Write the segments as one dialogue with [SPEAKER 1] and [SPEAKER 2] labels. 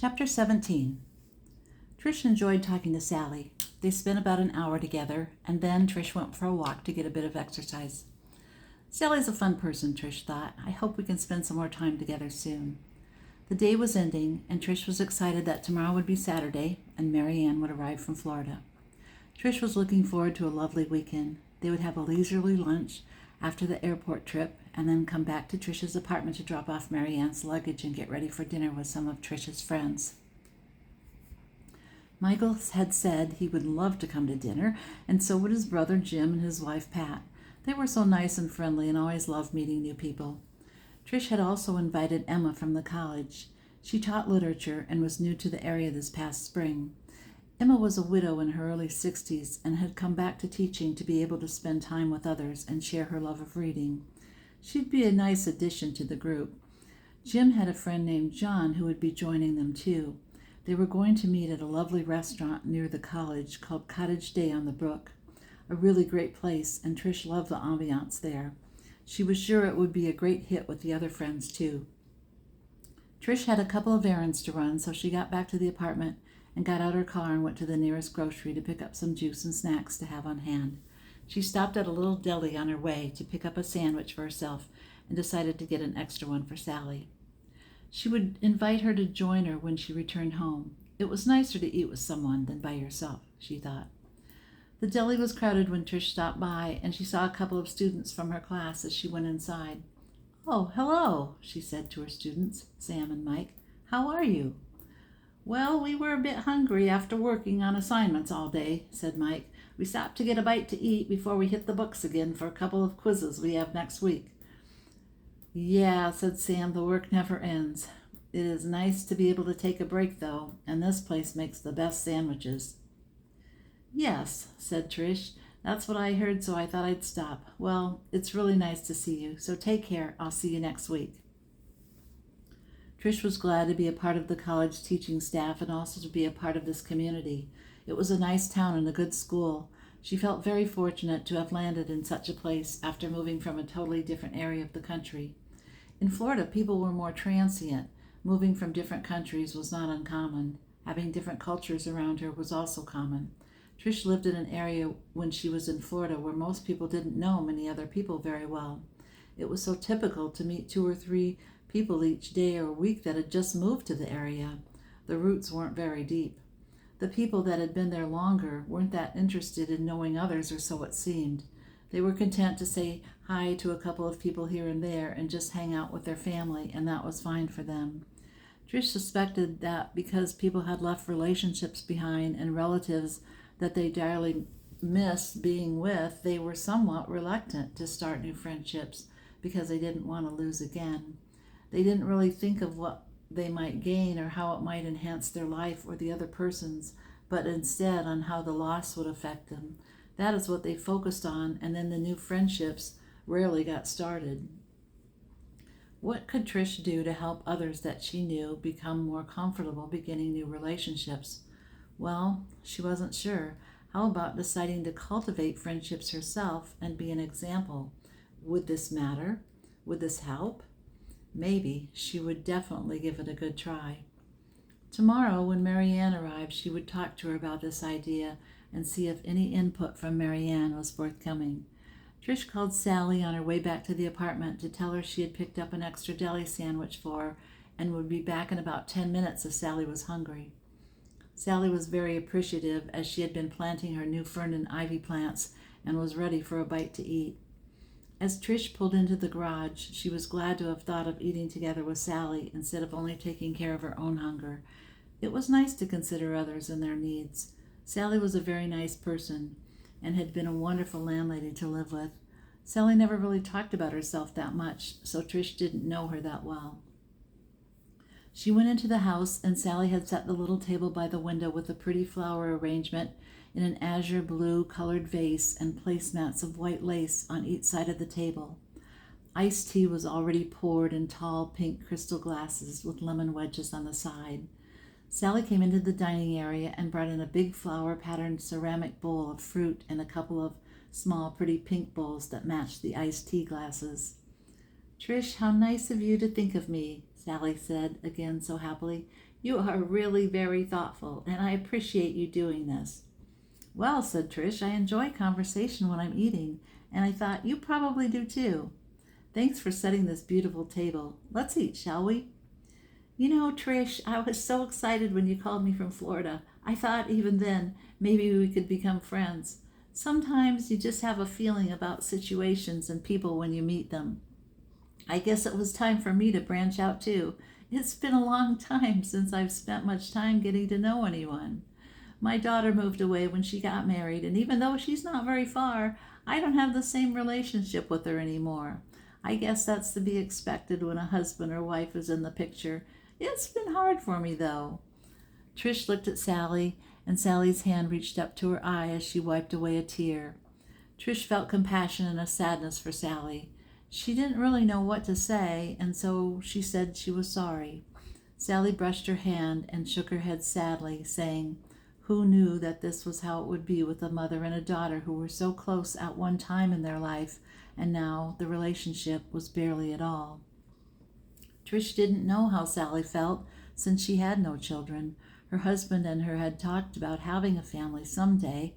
[SPEAKER 1] Chapter 17. Trish enjoyed talking to Sally. They spent about an hour together, and then Trish went for a walk to get a bit of exercise. Sally's a fun person, Trish thought. I hope we can spend some more time together soon. The day was ending, and Trish was excited that tomorrow would be Saturday, and Mary Ann would arrive from Florida. Trish was looking forward to a lovely weekend. They would have a leisurely lunch after the airport trip, and then come back to Trish's apartment to drop off Mary Ann's luggage and get ready for dinner with some of Trish's friends. Michael had said he would love to come to dinner, and so would his brother Jim and his wife Pat. They were so nice and friendly and always loved meeting new people. Trish had also invited Emma from the college. She taught literature and was new to the area this past spring. Emma was a widow in her early 60s and had come back to teaching to be able to spend time with others and share her love of reading. She'd be a nice addition to the group. Jim had a friend named John who would be joining them too. They were going to meet at a lovely restaurant near the college called Cottage Day on the Brook. A really great place, and Trish loved the ambiance there. She was sure it would be a great hit with the other friends too. Trish had a couple of errands to run, so she got back to the apartment and got out her car and went to the nearest grocery to pick up some juice and snacks to have on hand. She stopped at a little deli on her way to pick up a sandwich for herself and decided to get an extra one for Sally. She would invite her to join her when she returned home. It was nicer to eat with someone than by yourself, she thought. The deli was crowded when Trish stopped by, and she saw a couple of students from her class as she went inside. "Oh, hello," she said to her students, Sam and Mike. "How are you?" "Well, we were a bit hungry after working on assignments all day," said Mike. "We stopped to get a bite to eat before we hit the books again for a couple of quizzes we have next week." "Yeah," said Sam, "the work never ends. It is nice to be able to take a break, though, and this place makes the best sandwiches." "Yes," said Trish. "That's what I heard, so I thought I'd stop. Well, it's really nice to see you, so take care. I'll see you next week." Trish was glad to be a part of the college teaching staff and also to be a part of this community. It was a nice town and a good school. She felt very fortunate to have landed in such a place after moving from a totally different area of the country. In Florida, people were more transient. Moving from different countries was not uncommon. Having different cultures around her was also common. Trish lived in an area when she was in Florida where most people didn't know many other people very well. It was so typical to meet 2 or 3 people each day or week that had just moved to the area. The roots weren't very deep. The people that had been there longer weren't that interested in knowing others, or so it seemed. They were content to say hi to a couple of people here and there and just hang out with their family, and that was fine for them. Trish suspected that because people had left relationships behind and relatives that they dearly missed being with, they were somewhat reluctant to start new friendships because they didn't want to lose again. They didn't really think of what they might gain or how it might enhance their life or the other person's, but instead on how the loss would affect them. That is what they focused on, and then the new friendships rarely got started. What could Trish do to help others that she knew become more comfortable beginning new relationships? Well, she wasn't sure. How about deciding to cultivate friendships herself and be an example? Would this matter? Would this help? Maybe. She would definitely give it a good try. Tomorrow, when Mary Ann arrived, she would talk to her about this idea and see if any input from Mary Ann was forthcoming. Trish called Sally on her way back to the apartment to tell her she had picked up an extra deli sandwich for her and would be back in about 10 minutes if Sally was hungry. Sally was very appreciative, as she had been planting her new fern and ivy plants and was ready for a bite to eat. As Trish pulled into the garage, she was glad to have thought of eating together with Sally instead of only taking care of her own hunger. It was nice to consider others and their needs. Sally was a very nice person and had been a wonderful landlady to live with. Sally never really talked about herself that much, so Trish didn't know her that well. She went into the house, and Sally had set the little table by the window with a pretty flower arrangement in an azure blue colored vase and placemats of white lace on each side of the table. Iced tea was already poured in tall pink crystal glasses with lemon wedges on the side. Sally came into the dining area and brought in a big flower-patterned ceramic bowl of fruit and a couple of small pretty pink bowls that matched the iced tea glasses. "Trish, how nice of you to think of me," Sally said again so happily. "You are really very thoughtful, and I appreciate you doing this." "Well," said Trish, "I enjoy conversation when I'm eating, and I thought you probably do too. Thanks for setting this beautiful table. Let's eat, shall we?" "You know, Trish, I was so excited when you called me from Florida. I thought even then maybe we could become friends. Sometimes you just have a feeling about situations and people when you meet them. I guess it was time for me to branch out too. It's been a long time since I've spent much time getting to know anyone. My daughter moved away when she got married, and even though she's not very far, I don't have the same relationship with her anymore. I guess that's to be expected when a husband or wife is in the picture. It's been hard for me, though." Trish looked at Sally, and Sally's hand reached up to her eye as she wiped away a tear. Trish felt compassion and a sadness for Sally. She didn't really know what to say, and so she said she was sorry. Sally brushed her hand and shook her head sadly, saying, "Who knew that this was how it would be with a mother and a daughter who were so close at one time in their life, and now the relationship was barely at all?" Trish didn't know how Sally felt since she had no children. Her husband and her had talked about having a family someday.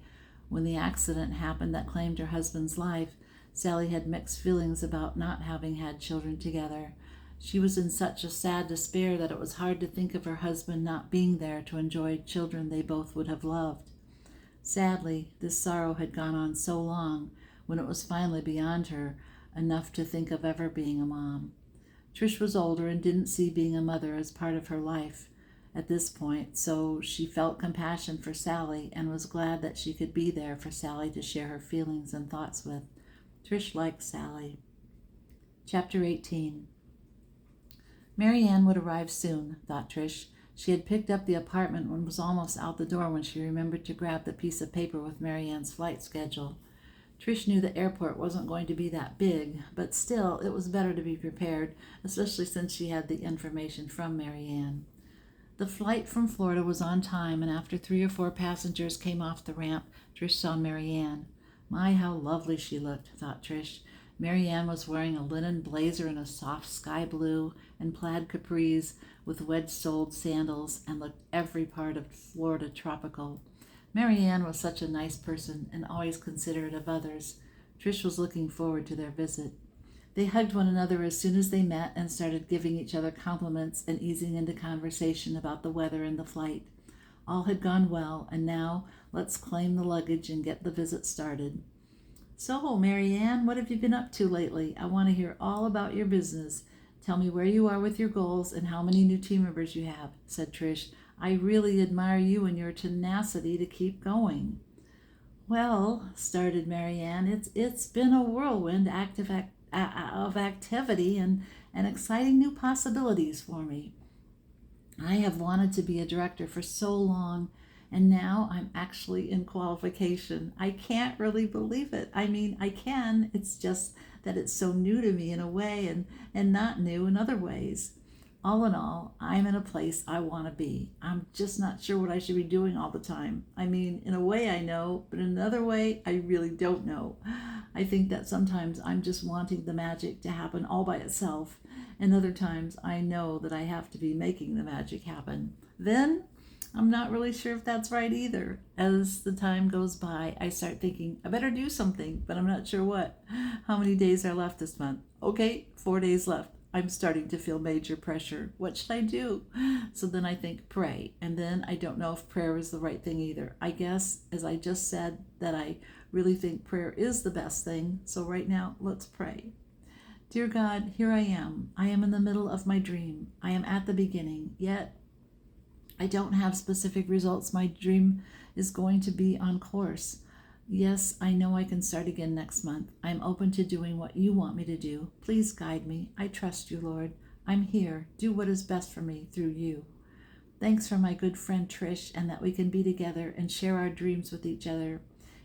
[SPEAKER 1] When the accident happened that claimed her husband's life, Sally had mixed feelings about not having had children together. She was in such a sad despair that it was hard to think of her husband not being there to enjoy children they both would have loved. Sadly, this sorrow had gone on so long when it was finally beyond her enough to think of ever being a mom. Trish was older and didn't see being a mother as part of her life at this point, so she felt compassion for Sally and was glad that she could be there for Sally to share her feelings and thoughts with. Trish liked Sally. Chapter 18. Mary Ann would arrive soon, thought Trish. She had picked up the apartment and was almost out the door when she remembered to grab the piece of paper with Mary Ann's flight schedule. Trish knew the airport wasn't going to be that big, but still it was better to be prepared, especially since she had the information from Mary Ann. The flight from Florida was on time, and after 3 or 4 passengers came off the ramp, Trish saw Mary Ann. My, how lovely she looked, thought Trish. Mary Ann was wearing a linen blazer in a soft sky blue and plaid capris with wedge-soled sandals and looked every part of Florida tropical. Mary Ann was such a nice person and always considerate of others. Trish was looking forward to their visit. They hugged one another as soon as they met and started giving each other compliments and easing into conversation about the weather and the flight. All had gone well, and now let's claim the luggage and get the visit started. "So, Mary Ann, what have you been up to lately? I want to hear all about your business. Tell me where you are with your goals and how many new team members you have," said Trish. "I really admire you and your tenacity to keep going." "Well," started Mary Ann, it's been a whirlwind of activity and exciting new possibilities for me. I have wanted to be a director for so long, and now I'm actually in qualification. I can't really believe it. I mean, I can. It's just that it's so new to me in a way and not new in other ways. All in all, I'm in a place I want to be. I'm just not sure what I should be doing all the time. I mean, in a way I know, but in another way I really don't know. I think that sometimes I'm just wanting the magic to happen all by itself, and other times I know that I have to be making the magic happen. Then I'm not really sure if that's right either. As the time goes by, I start thinking, I better do something, but I'm not sure what. How many days are left this month? Okay, 4 days left. I'm starting to feel major pressure. What should I do? So then I think, pray. And then I don't know if prayer is the right thing either. I guess, as I just said, that I really think prayer is the best thing. So right now, let's pray. Dear God, here I am. I am in the middle of my dream. I am at the beginning, yet I don't have specific results. My dream is going to be on course. Yes, I know I can start again next month. I'm open to doing what you want me to do. Please guide me. I trust you, Lord. I'm here. Do what is best for me through you. Thanks for my good friend Trish, and that we can be together and share our dreams with each other.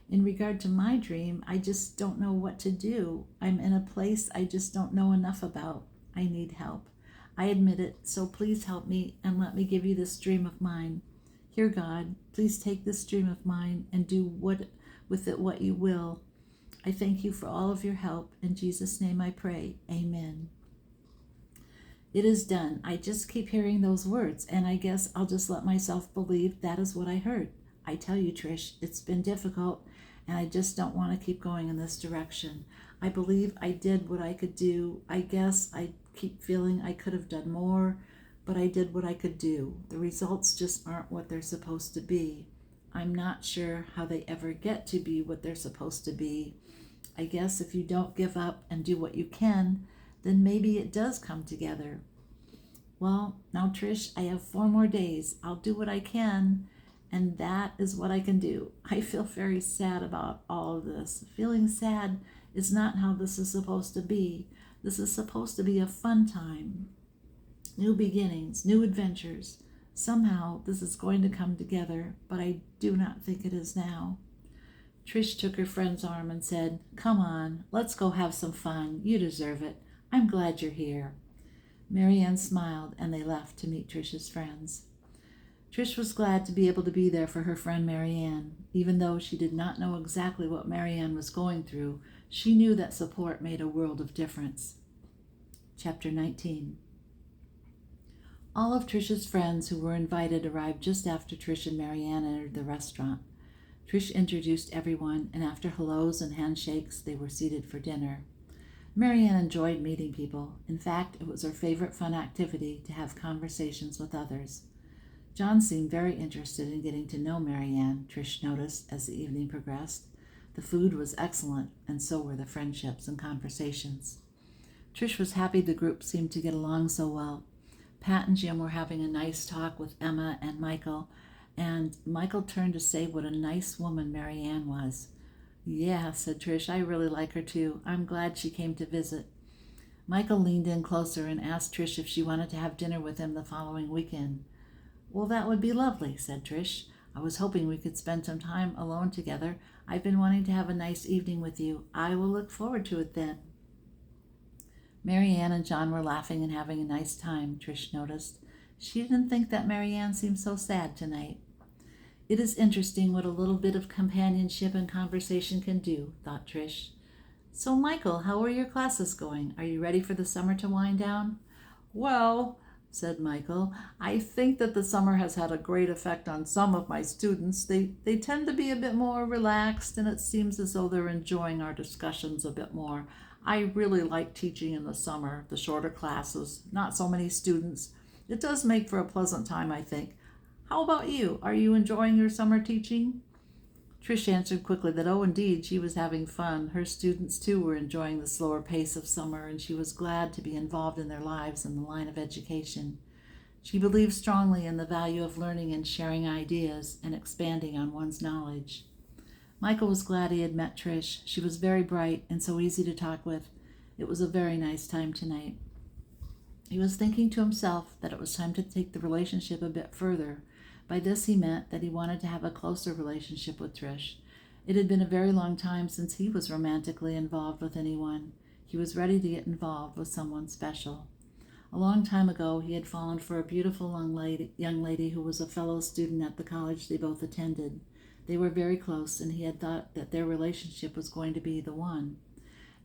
[SPEAKER 1] In regard to my dream, I just don't know what to do. I'm in a place I just don't know enough about. I need help. I admit it, so please help me and let me give you this dream of mine. Dear God, please take this dream of mine and do with it what you will. I thank you for all of your help. In Jesus' name I pray. Amen. It is done. I just keep hearing those words, and I guess I'll just let myself believe that is what I heard. I tell you, Trish, it's been difficult, and I just don't want to keep going in this direction. I believe I did what I could do. I guess I keep feeling I could have done more, but I did what I could do. The results just aren't what they're supposed to be. I'm not sure how they ever get to be what they're supposed to be. I guess if you don't give up and do what you can, then maybe it does come together. Well, now, Trish, I have 4 more days. I'll do what I can, and that is what I can do. I feel very sad about all of this. Feeling sad is not how this is supposed to be. This is supposed to be a fun time. New beginnings, new adventures. Somehow this is going to come together, but I do not think it is now. Trish took her friend's arm and said, "Come on, let's go have some fun. You deserve it. I'm glad you're here." Marianne smiled, and they left to meet Trish's friends. Trish was glad to be able to be there for her friend Marianne. Even though she did not know exactly what Marianne was going through, she knew that support made a world of difference. Chapter 19. All of Trish's friends who were invited arrived just after Trish and Marianne entered the restaurant. Trish introduced everyone, and after hellos and handshakes, they were seated for dinner. Marianne enjoyed meeting people. In fact, it was her favorite fun activity to have conversations with others. John seemed very interested in getting to know Marianne, Trish noticed as the evening progressed. The food was excellent, and so were the friendships and conversations. Trish was happy the group seemed to get along so well. Pat and Jim were having a nice talk with Emma and Michael, and Michael turned to say what a nice woman Marianne was. "Yeah," said Trish, "I really like her too. I'm glad she came to visit." Michael leaned in closer and asked Trish if she wanted to have dinner with him the following weekend. "Well, that would be lovely," said Trish. "I was hoping we could spend some time alone together. I've been wanting to have a nice evening with you. I will look forward to it then." Marianne and John were laughing and having a nice time, Trish noticed. She didn't think that Marianne seemed so sad tonight. It is interesting what a little bit of companionship and conversation can do, thought Trish. "So, Michael, how are your classes going? Are you ready for the summer to wind down?" "Well," said Michael, "I think that the summer has had a great effect on some of my students. They tend to be a bit more relaxed, and it seems as though they're enjoying our discussions a bit more. I really like teaching in the summer, the shorter classes, not so many students. It does make for a pleasant time, I think. How about you? Are you enjoying your summer teaching?" Trish answered quickly that, oh, indeed, she was having fun. Her students, too, were enjoying the slower pace of summer, and she was glad to be involved in their lives in the line of education. She believed strongly in the value of learning and sharing ideas and expanding on one's knowledge. Michael was glad he had met Trish. She was very bright and so easy to talk with. It was a very nice time tonight. He was thinking to himself that it was time to take the relationship a bit further. By this he meant that he wanted to have a closer relationship with Trish. It had been a very long time since he was romantically involved with anyone. He was ready to get involved with someone special. A long time ago, he had fallen for a beautiful young lady who was a fellow student at the college they both attended. They were very close, and he had thought that their relationship was going to be the one.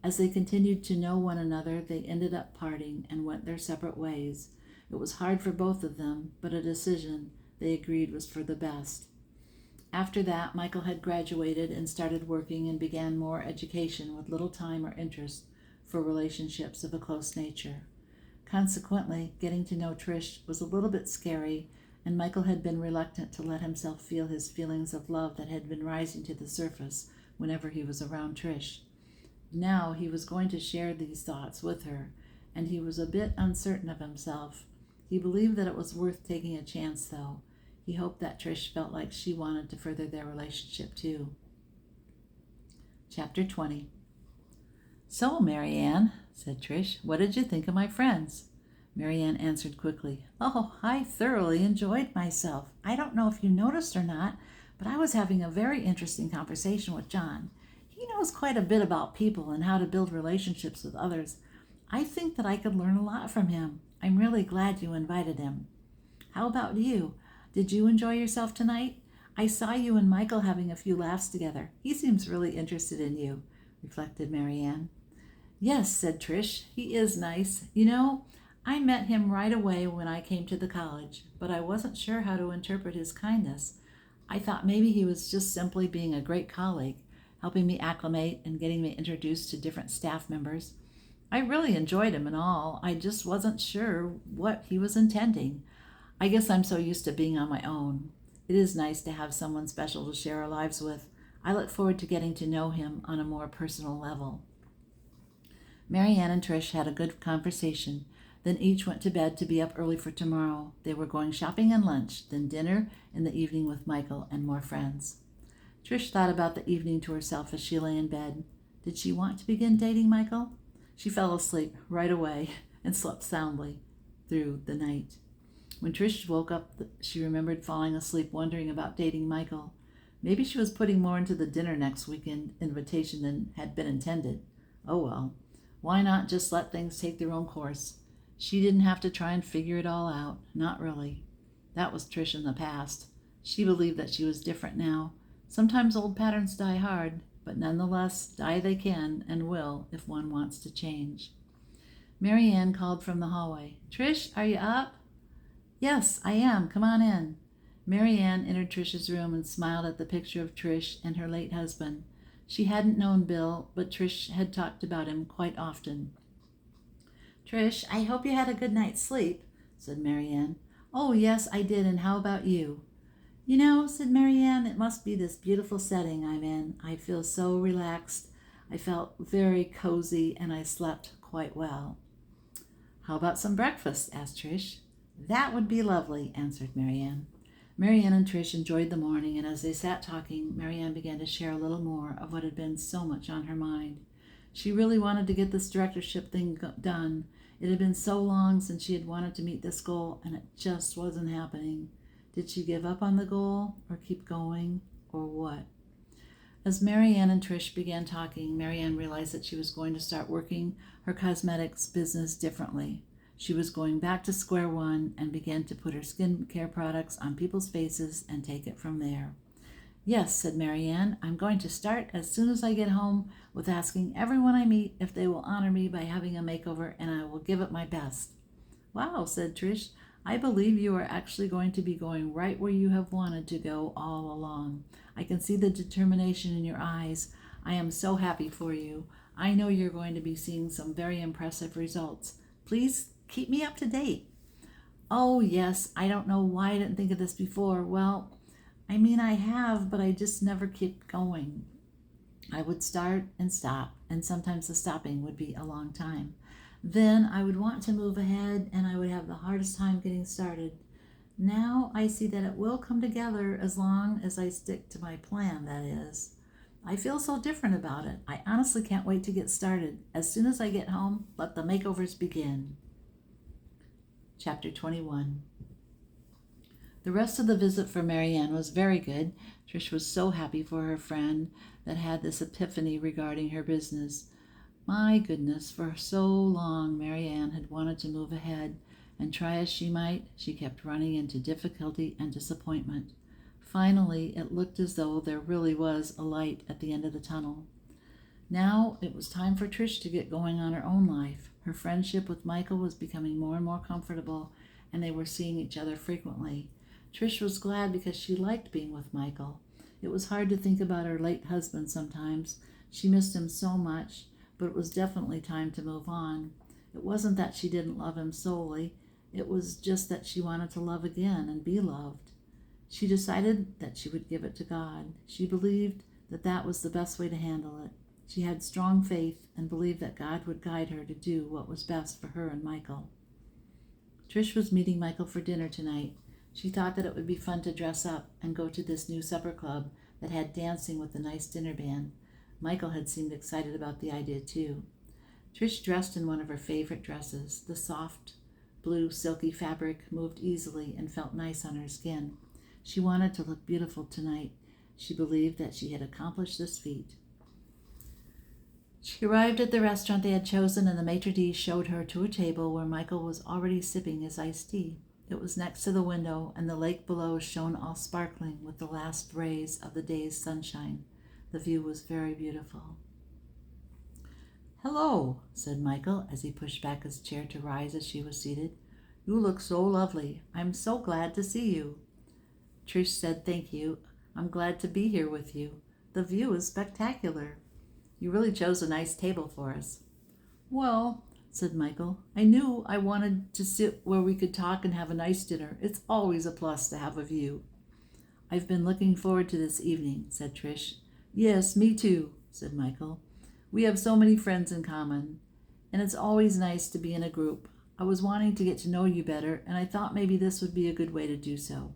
[SPEAKER 1] As they continued to know one another, they ended up parting and went their separate ways. It was hard for both of them, but a decision they agreed was for the best. After that, Michael had graduated and started working and began more education with little time or interest for relationships of a close nature. Consequently, getting to know Trish was a little bit scary, and Michael had been reluctant to let himself feel his feelings of love that had been rising to the surface whenever he was around Trish. Now he was going to share these thoughts with her, and he was a bit uncertain of himself. He believed that it was worth taking a chance, though. He hoped that Trish felt like she wanted to further their relationship, too. Chapter 20. "So, Marianne," said Trish, "what did you think of my friends?" Marianne answered quickly, "Oh, I thoroughly enjoyed myself. I don't know if you noticed or not, but I was having a very interesting conversation with John. He knows quite a bit about people and how to build relationships with others. I think that I could learn a lot from him. I'm really glad you invited him. How about you? Did you enjoy yourself tonight? I saw you and Michael having a few laughs together. He seems really interested in you," reflected Marianne. "Yes," said Trish, "he is nice. You know, I met him right away when I came to the college, but I wasn't sure how to interpret his kindness. I thought maybe he was just simply being a great colleague, helping me acclimate and getting me introduced to different staff members. I really enjoyed him and all. I just wasn't sure what he was intending. I guess I'm so used to being on my own. It is nice to have someone special to share our lives with. I look forward to getting to know him on a more personal level. Marianne and Trish had a good conversation. Then each went to bed to be up early for tomorrow. They were going shopping and lunch, then dinner in the evening with Michael and more friends. Trish thought about the evening to herself as she lay in bed. Did she want to begin dating Michael? She fell asleep right away and slept soundly through the night. When Trish woke up, she remembered falling asleep wondering about dating Michael. Maybe she was putting more into the dinner next weekend invitation than had been intended. Oh well, why not just let things take their own course? She didn't have to try and figure it all out. Not really. That was Trish in the past. She believed that she was different now. Sometimes old patterns die hard, but nonetheless, die they can and will if one wants to change. Marianne called from the hallway. Trish, are you up? Yes, I am. Come on in. Marianne entered Trish's room and smiled at the picture of Trish and her late husband. She hadn't known Bill, but Trish had talked about him quite often. Trish, I hope you had a good night's sleep, said Marianne. Oh, yes, I did, and how about you? You know, said Marianne, it must be this beautiful setting I'm in. I feel so relaxed. I felt very cozy, and I slept quite well. How about some breakfast? Asked Trish. That would be lovely, answered Marianne. Marianne and Trish enjoyed the morning, and as they sat talking, Marianne began to share a little more of what had been so much on her mind. She really wanted to get this directorship thing done. It had been so long since she had wanted to meet this goal, and it just wasn't happening. Did she give up on the goal, or keep going, or what? As Marianne and Trish began talking, Marianne realized that she was going to start working her cosmetics business differently. She was going back to square one and began to put her skincare products on people's faces and take it from there. Yes, said Marianne, I'm going to start as soon as I get home with asking everyone I meet if they will honor me by having a makeover, and I will give it my best. Wow, said Trish, I believe you are actually going to be going right where you have wanted to go all along. I can see the determination in your eyes. I am so happy for you. I know you're going to be seeing some very impressive results. Please keep me up to date. Oh, yes, I don't know why I didn't think of this before. Well, I have, but I just never keep going. I would start and stop, and sometimes the stopping would be a long time. Then I would want to move ahead, and I would have the hardest time getting started. Now I see that it will come together as long as I stick to my plan, that is. I feel so different about it. I honestly can't wait to get started. As soon as I get home, let the makeovers begin. Chapter 21. The rest of the visit for Marianne was very good. Trish was so happy for her friend that had this epiphany regarding her business. My goodness, for so long Marianne had wanted to move ahead, and try as she might, she kept running into difficulty and disappointment. Finally, it looked as though there really was a light at the end of the tunnel. Now it was time for Trish to get going on her own life. Her friendship with Michael was becoming more and more comfortable, and they were seeing each other frequently. Trish was glad because she liked being with Michael. It was hard to think about her late husband sometimes. She missed him so much, but it was definitely time to move on. It wasn't that she didn't love him solely. It was just that she wanted to love again and be loved. She decided that she would give it to God. She believed that that was the best way to handle it. She had strong faith and believed that God would guide her to do what was best for her and Michael. Trish was meeting Michael for dinner tonight. She thought that it would be fun to dress up and go to this new supper club that had dancing with a nice dinner band. Michael had seemed excited about the idea too. Trish dressed in one of her favorite dresses. The soft, blue, silky fabric moved easily and felt nice on her skin. She wanted to look beautiful tonight. She believed that she had accomplished this feat. She arrived at the restaurant they had chosen, and the maitre d' showed her to a table where Michael was already sipping his iced tea. It was next to the window, and the lake below shone all sparkling with the last rays of the day's sunshine. The view was very beautiful. "Hello," said Michael as he pushed back his chair to rise as she was seated. "You look so lovely. I'm so glad to see you." Trish said, "Thank you. I'm glad to be here with you. The view is spectacular. You really chose a nice table for us." "Well," said Michael, "I knew I wanted to sit where we could talk and have a nice dinner. It's always a plus to have a view." "I've been looking forward to this evening," said Trish. "Yes, me too," said Michael. "We have so many friends in common, and it's always nice to be in a group. I was wanting to get to know you better, and I thought maybe this would be a good way to do so."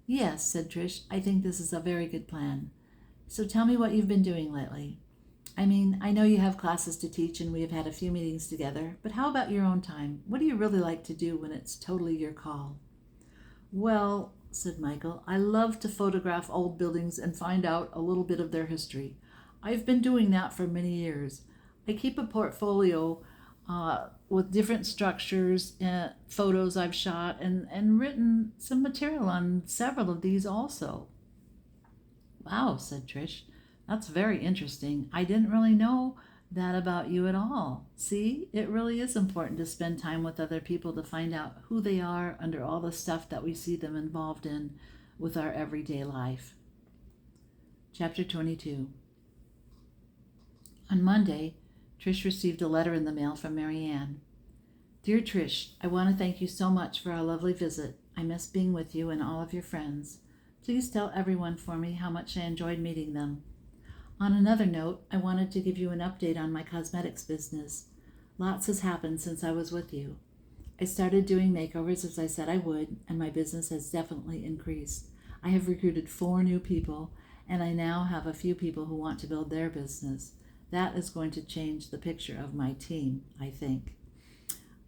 [SPEAKER 1] "Yes," said Trish, "I think this is a very good plan. So tell me what you've been doing lately. I mean, I know you have classes to teach and we have had a few meetings together, but how about your own time? What do you really like to do when it's totally your call?" "Well," said Michael, "I love to photograph old buildings and find out a little bit of their history. I've been doing that for many years. I keep a portfolio with different structures, photos I've shot, and written some material on several of these also." "Wow," said Trish. "That's very interesting. I didn't really know that about you at all. See, it really is important to spend time with other people to find out who they are under all the stuff that we see them involved in with our everyday life." Chapter 22. On Monday, Trish received a letter in the mail from Mary Ann. "Dear Trish, I want to thank you so much for our lovely visit. I miss being with you and all of your friends. Please tell everyone for me how much I enjoyed meeting them. On another note, I wanted to give you an update on my cosmetics business. Lots has happened since I was with you. I started doing makeovers as I said I would, and my business has definitely increased. I have recruited 4 new people, and I now have a few people who want to build their business. That is going to change the picture of my team, I think.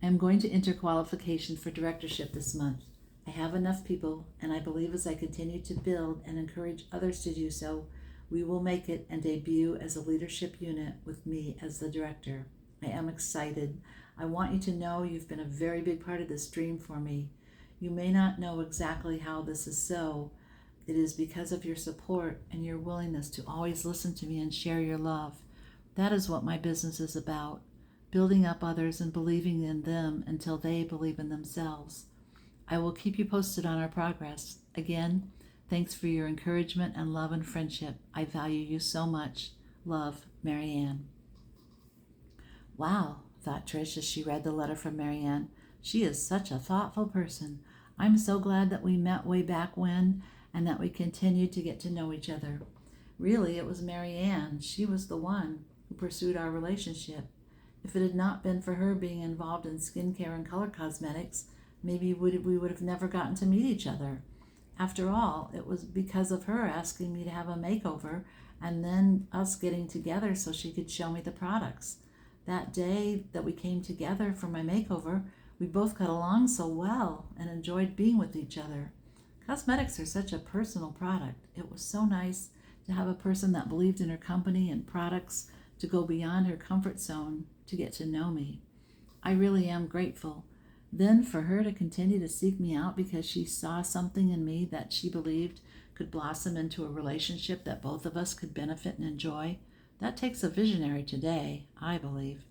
[SPEAKER 1] I am going to enter qualification for directorship this month. I have enough people, and I believe as I continue to build and encourage others to do so, we will make it and debut as a leadership unit with me as the director. I am excited. I want you to know you've been a very big part of this dream for me. You may not know exactly how this is so. It is because of your support and your willingness to always listen to me and share your love. That is what my business is about, building up others and believing in them until they believe in themselves. I will keep you posted on our progress. Again, thanks for your encouragement and love and friendship. I value you so much. Love, Mary Ann." "Wow," thought Trish as she read the letter from Mary Ann. "She is such a thoughtful person. I'm so glad that we met way back when and that we continued to get to know each other. Really, it was Mary Ann. She was the one who pursued our relationship. If it had not been for her being involved in skincare and color cosmetics, maybe we would have never gotten to meet each other. After all, it was because of her asking me to have a makeover and then us getting together so she could show me the products. That day that we came together for my makeover, we both got along so well and enjoyed being with each other. Cosmetics are such a personal product. It was so nice to have a person that believed in her company and products to go beyond her comfort zone to get to know me. I really am grateful. Then for her to continue to seek me out because she saw something in me that she believed could blossom into a relationship that both of us could benefit and enjoy, that takes a visionary today, I believe.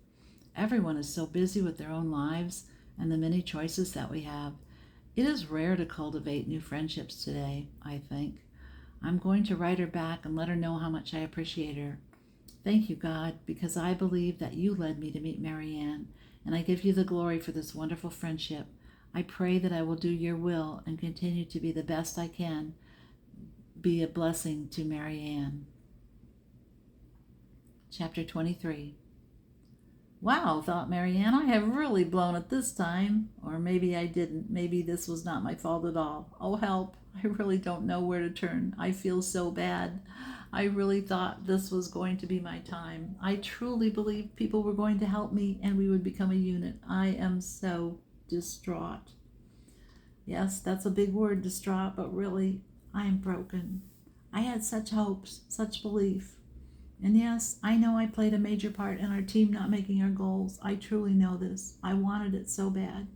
[SPEAKER 1] Everyone is so busy with their own lives and the many choices that we have. It is rare to cultivate new friendships today, I think. I'm going to write her back and let her know how much I appreciate her. Thank you, God, because I believe that you led me to meet Mary Ann, and I give you the glory for this wonderful friendship. I pray that I will do your will and continue to be the best I can, be a blessing to Mary Ann." Chapter 23. "Wow," thought Mary Ann, "I have really blown it this time. Or maybe I didn't. Maybe this was not my fault at all. Oh, help. I really don't know where to turn. I feel so bad. I really thought this was going to be my time. I truly believed people were going to help me and we would become a unit. I am so distraught." Yes, that's a big word, distraught, but really, I am broken. I had such hopes, such belief. And yes, I know I played a major part in our team not making our goals. I truly know this. I wanted it so bad.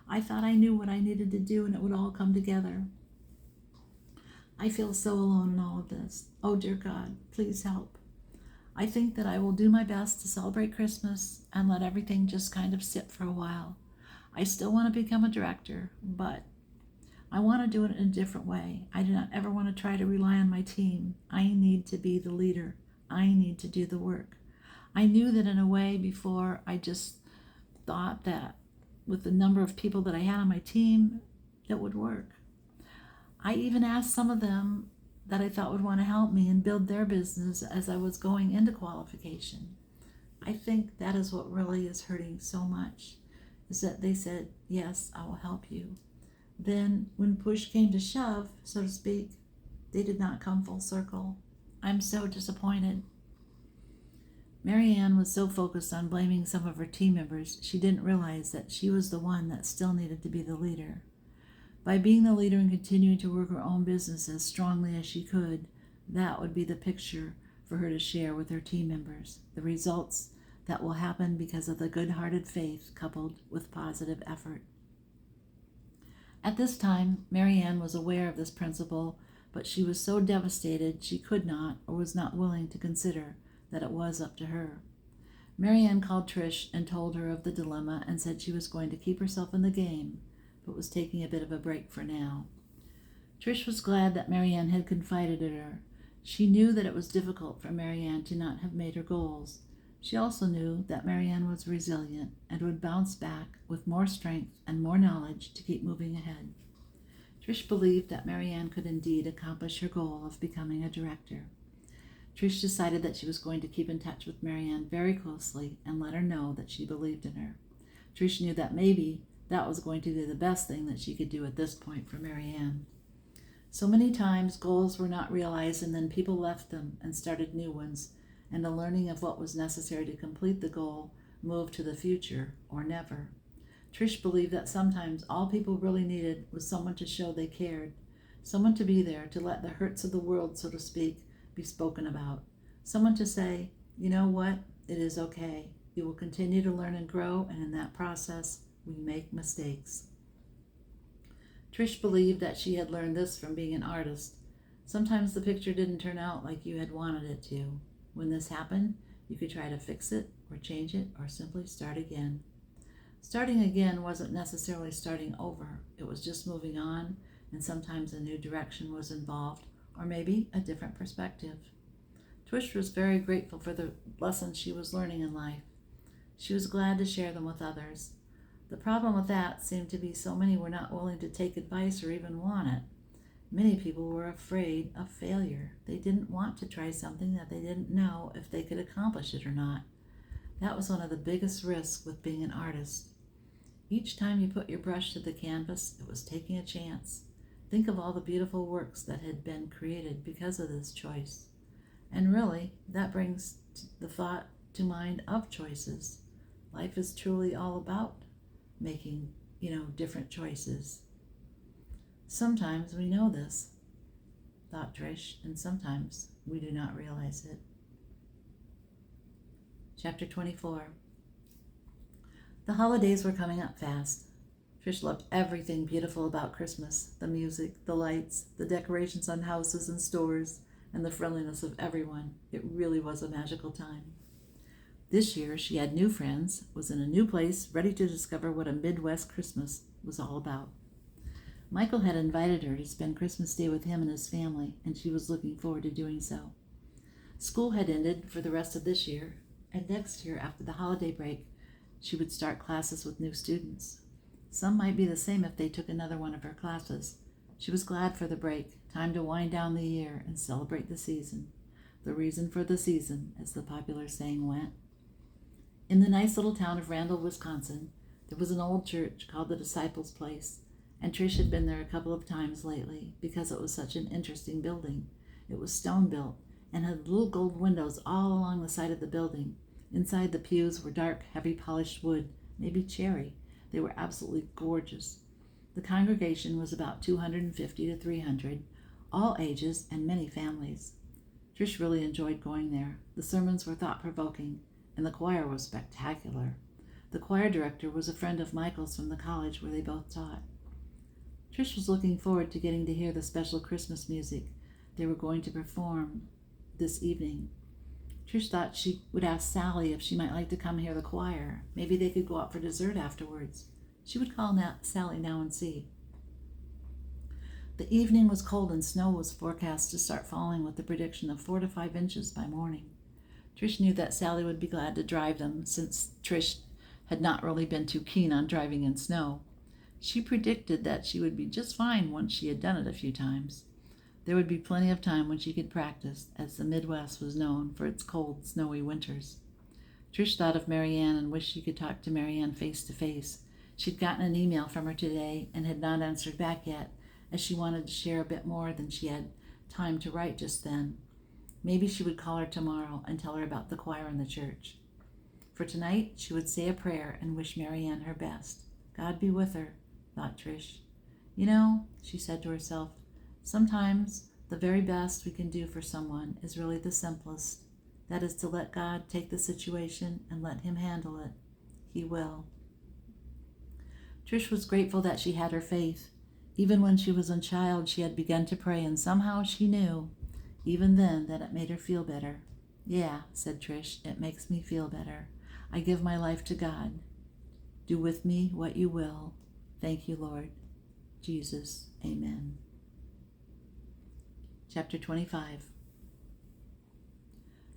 [SPEAKER 1] I thought I knew what I needed to do and it would all come together. I feel so alone in all of this. Oh, dear God, please help. I think that I will do my best to celebrate Christmas and let everything just kind of sit for a while. I still want to become a director, but I want to do it in a different way. I do not ever want to try to rely on my team. I need to be the leader. I need to do the work. I knew that in a way before. I just thought that with the number of people that I had on my team, it would work. I even asked some of them that I thought would want to help me and build their business as I was going into qualification. I think that is what really is hurting so much, is that they said, yes, I will help you. Then when push came to shove, so to speak, they did not come full circle. I'm so disappointed. Mary Ann was so focused on blaming some of her team members, she didn't realize that she was the one that still needed to be the leader. By being the leader and continuing to work her own business as strongly as she could, that would be the picture for her to share with her team members, the results that will happen because of the good-hearted faith coupled with positive effort. At this time, Mary Ann was aware of this principle, but she was so devastated she could not or was not willing to consider that it was up to her. Mary Ann called Trish and told her of the dilemma and said she was going to keep herself in the game, but was taking a bit of a break for now. Trish was glad that Mary Ann had confided in her. She knew that it was difficult for Mary Ann to not have made her goals. She also knew that Mary Ann was resilient and would bounce back with more strength and more knowledge to keep moving ahead. Trish believed that Mary Ann could indeed accomplish her goal of becoming a director. Trish decided that she was going to keep in touch with Mary Ann very closely and let her know that she believed in her. Trish knew that maybe that was going to be the best thing that she could do at this point for Mary Ann. So many times goals were not realized and then people left them and started new ones, and the learning of what was necessary to complete the goal moved to the future or never. Trish believed that sometimes all people really needed was someone to show they cared, someone to be there to let the hurts of the world, so to speak, be spoken about, someone to say, you know what, it is okay. You will continue to learn and grow, and in that process, we make mistakes. Trish believed that she had learned this from being an artist. Sometimes the picture didn't turn out like you had wanted it to. When this happened, you could try to fix it or change it or simply start again. Starting again wasn't necessarily starting over. It was just moving on, and sometimes a new direction was involved, or maybe a different perspective. Trish was very grateful for the lessons she was learning in life. She was glad to share them with others. The problem with that seemed to be so many were not willing to take advice or even want it. Many people were afraid of failure. They didn't want to try something that they didn't know if they could accomplish it or not. That was one of the biggest risks with being an artist. Each time you put your brush to the canvas, it was taking a chance. Think of all the beautiful works that had been created because of this choice. And really, that brings the thought to mind of choices. Life is truly all about making, different choices. Sometimes we know this, thought Trish, and sometimes we do not realize it. Chapter 24. The holidays were coming up fast. Trish loved everything beautiful about Christmas, the music, the lights, the decorations on houses and stores, and the friendliness of everyone. It really was a magical time. This year, she had new friends, was in a new place, ready to discover what a Midwest Christmas was all about. Michael had invited her to spend Christmas Day with him and his family, and she was looking forward to doing so. School had ended for the rest of this year, and next year, after the holiday break, she would start classes with new students. Some might be the same if they took another one of her classes. She was glad for the break, time to wind down the year and celebrate the season. The reason for the season, as the popular saying went. In the nice little town of Randall, Wisconsin, there was an old church called the Disciples' Place, and Trish had been there a couple of times lately because it was such an interesting building. It was stone-built and had little gold windows all along the side of the building. Inside, the pews were dark, heavy polished wood, maybe cherry. They were absolutely gorgeous. The congregation was about 250 to 300, all ages and many families. Trish really enjoyed going there. The sermons were thought-provoking, and the choir was spectacular. The choir director was a friend of Michael's from the college where they both taught. Trish was looking forward to getting to hear the special Christmas music they were going to perform this evening. Trish thought she would ask Sally if she might like to come hear the choir. Maybe they could go out for dessert afterwards. She would call Sally now and see. The evening was cold and snow was forecast to start falling with the prediction of 4 to 5 inches by morning. Trish knew that Sally would be glad to drive them, since Trish had not really been too keen on driving in snow. She predicted that she would be just fine once she had done it a few times. There would be plenty of time when she could practice, as the Midwest was known for its cold, snowy winters. Trish thought of Marianne and wished she could talk to Marianne face to face. She'd gotten an email from her today and had not answered back yet, as she wanted to share a bit more than she had time to write just then. Maybe she would call her tomorrow and tell her about the choir in the church. For tonight, she would say a prayer and wish Marianne her best. God be with her, thought Trish. You know, she said to herself, sometimes the very best we can do for someone is really the simplest. That is to let God take the situation and let Him handle it. He will. Trish was grateful that she had her faith. Even when she was a child, she had begun to pray, and somehow she knew, even then, that it made her feel better. Yeah, said Trish, it makes me feel better. I give my life to God. Do with me what you will. Thank you, Lord. Jesus, amen. Chapter 25.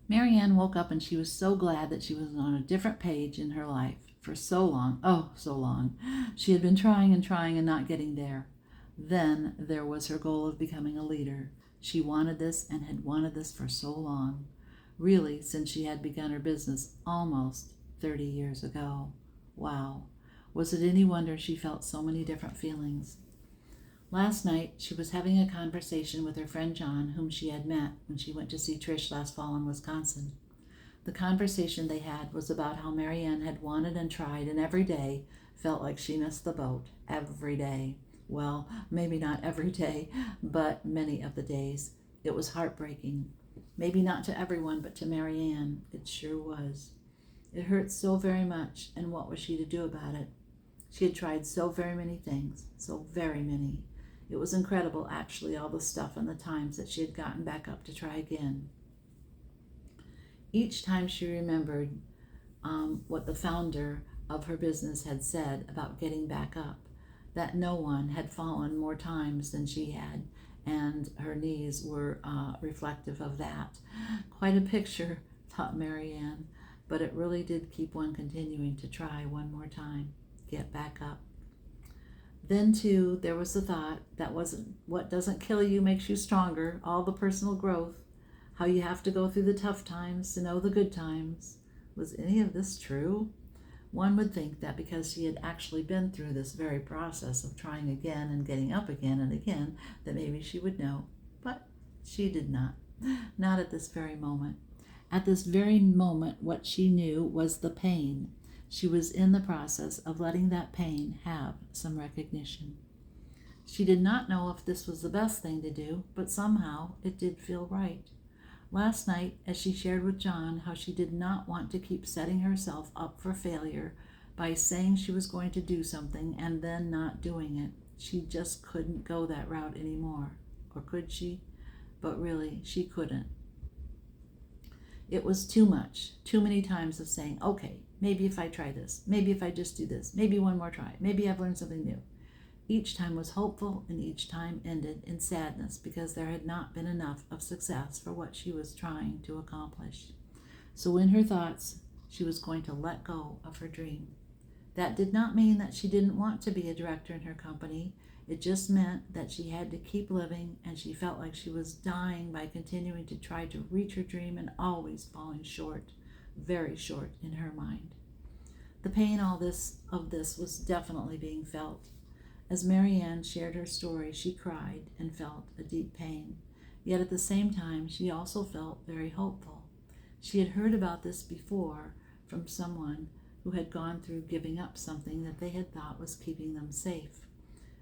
[SPEAKER 1] Marianne woke up and she was so glad that she was on a different page in her life. For so long, oh, so long, she had been trying and not getting there. Then there was her goal of becoming a leader. She wanted this and had wanted this for so long. Really, since she had begun her business almost 30 years ago. Wow. Was it any wonder she felt so many different feelings? Last night, she was having a conversation with her friend John, whom she had met when she went to see Trish last fall in Wisconsin. The conversation they had was about how Marianne had wanted and tried, and every day felt like she missed the boat. Every day. Well, maybe not every day, but many of the days. It was heartbreaking. Maybe not to everyone, but to Marianne, it sure was. It hurt so very much, and what was she to do about it? She had tried so very many things, so very many. It was incredible, actually, all the stuff and the times that she had gotten back up to try again. Each time she remembered what the founder of her business had said about getting back up, that no one had fallen more times than she had, and her knees were reflective of that. Quite a picture, thought Marianne, but it really did keep one continuing to try one more time, get back up. Then, too, there was the thought that wasn't what doesn't kill you makes you stronger, all the personal growth, how you have to go through the tough times to know the good times. Was any of this true? One would think that because she had actually been through this very process of trying again and getting up again and again, that maybe she would know. But she did not. Not at this very moment. At this very moment, what she knew was the pain. She was in the process of letting that pain have some recognition. She did not know if this was the best thing to do, but somehow it did feel right. Last night, as she shared with John how she did not want to keep setting herself up for failure by saying she was going to do something and then not doing it, she just couldn't go that route anymore. Or could she? But really, she couldn't. It was too much, too many times of saying, okay, maybe if I try this, maybe if I just do this, maybe one more try, maybe I've learned something new. Each time was hopeful, and each time ended in sadness because there had not been enough of success for what she was trying to accomplish. So in her thoughts, she was going to let go of her dream. That did not mean that she didn't want to be a director in her company. It just meant that she had to keep living, and she felt like she was dying by continuing to try to reach her dream and always falling short, very short in her mind. The pain of this was definitely being felt. As Marianne shared her story, she cried and felt a deep pain. Yet at the same time, she also felt very hopeful. She had heard about this before from someone who had gone through giving up something that they had thought was keeping them safe.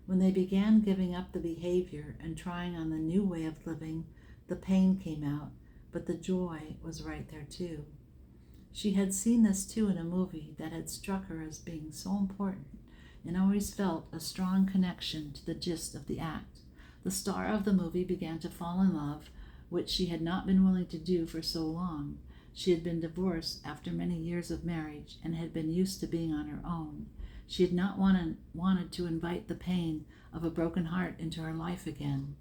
[SPEAKER 1] When they began giving up the behavior and trying on the new way of living, the pain came out, but the joy was right there too. She had seen this too in a movie that had struck her as being so important, and always felt a strong connection to the gist of the act. The star of the movie began to fall in love, which she had not been willing to do for so long. She had been divorced after many years of marriage and had been used to being on her own. She had not wanted to invite the pain of a broken heart into her life again.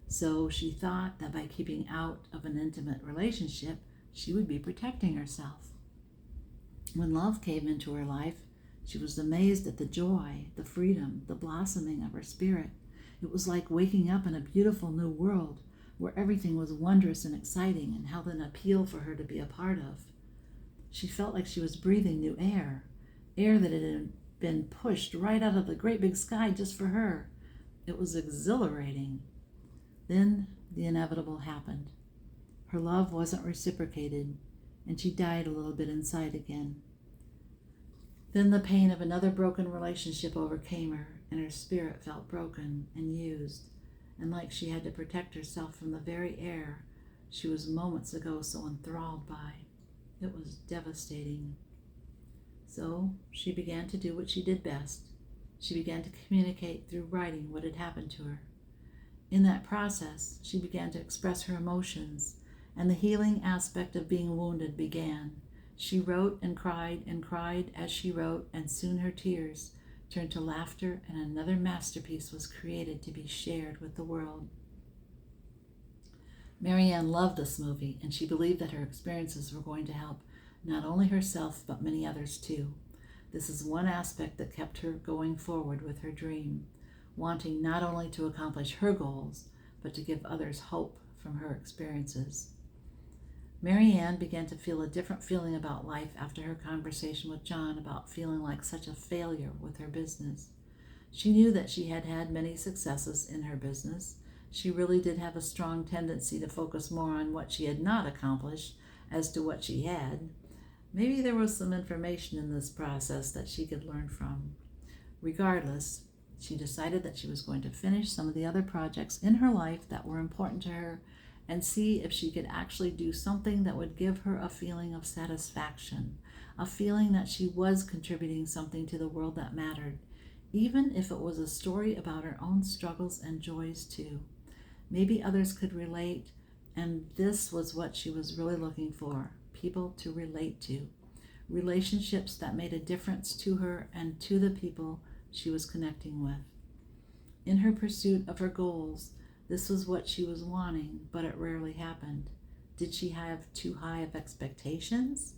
[SPEAKER 1] So she thought that by keeping out of an intimate relationship, she would be protecting herself. When love came into her life, she was amazed at the joy, the freedom, the blossoming of her spirit. It was like waking up in a beautiful new world where everything was wondrous and exciting and held an appeal for her to be a part of. She felt like she was breathing new air that had been pushed right out of the great big sky just for her. It was exhilarating. Then the inevitable happened. Her love wasn't reciprocated, and she died a little bit inside again. Then the pain of another broken relationship overcame her, and her spirit felt broken and used, and like she had to protect herself from the very air she was moments ago so enthralled by. It was devastating. So she began to do what she did best. She began to communicate through writing what had happened to her. In that process, she began to express her emotions, and the healing aspect of being wounded began. She wrote and cried as she wrote, and soon her tears turned to laughter, and another masterpiece was created to be shared with the world. Marianne loved this movie, and she believed that her experiences were going to help not only herself, but many others too. This is one aspect that kept her going forward with her dream, wanting not only to accomplish her goals, but to give others hope from her experiences. Marianne began to feel a different feeling about life after her conversation with John about feeling like such a failure with her business. She knew that she had had many successes in her business. She really did have a strong tendency to focus more on what she had not accomplished as to what she had. Maybe there was some information in this process that she could learn from. Regardless, she decided that she was going to finish some of the other projects in her life that were important to her and see if she could actually do something that would give her a feeling of satisfaction, a feeling that she was contributing something to the world that mattered, even if it was a story about her own struggles and joys too. Maybe others could relate, and this was what she was really looking for, people to relate to, relationships that made a difference to her and to the people she was connecting with. In her pursuit of her goals, this was what she was wanting, but it rarely happened. Did she have too high of expectations?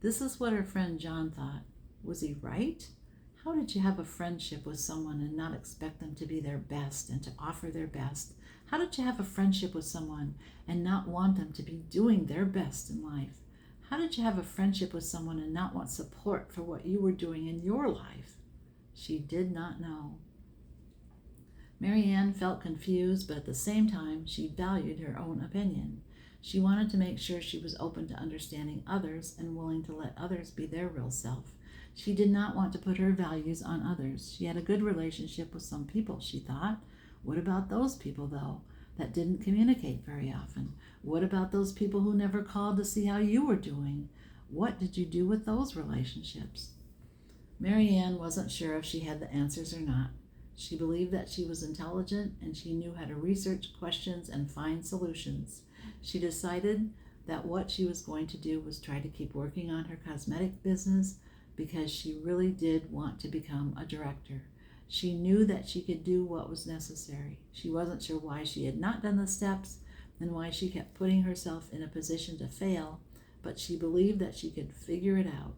[SPEAKER 1] This is what her friend John thought. Was he right? How did you have a friendship with someone and not expect them to be their best and to offer their best? How did you have a friendship with someone and not want them to be doing their best in life? How did you have a friendship with someone and not want support for what you were doing in your life? She did not know. Marianne felt confused, but at the same time, she valued her own opinion. She wanted to make sure she was open to understanding others and willing to let others be their real self. She did not want to put her values on others. She had a good relationship with some people, she thought. What about those people, though, that didn't communicate very often? What about those people who never called to see how you were doing? What did you do with those relationships? Marianne wasn't sure if she had the answers or not. She believed that she was intelligent and she knew how to research questions and find solutions. She decided that what she was going to do was try to keep working on her cosmetic business because she really did want to become a director. She knew that she could do what was necessary. She wasn't sure why she had not done the steps and why she kept putting herself in a position to fail, but she believed that she could figure it out.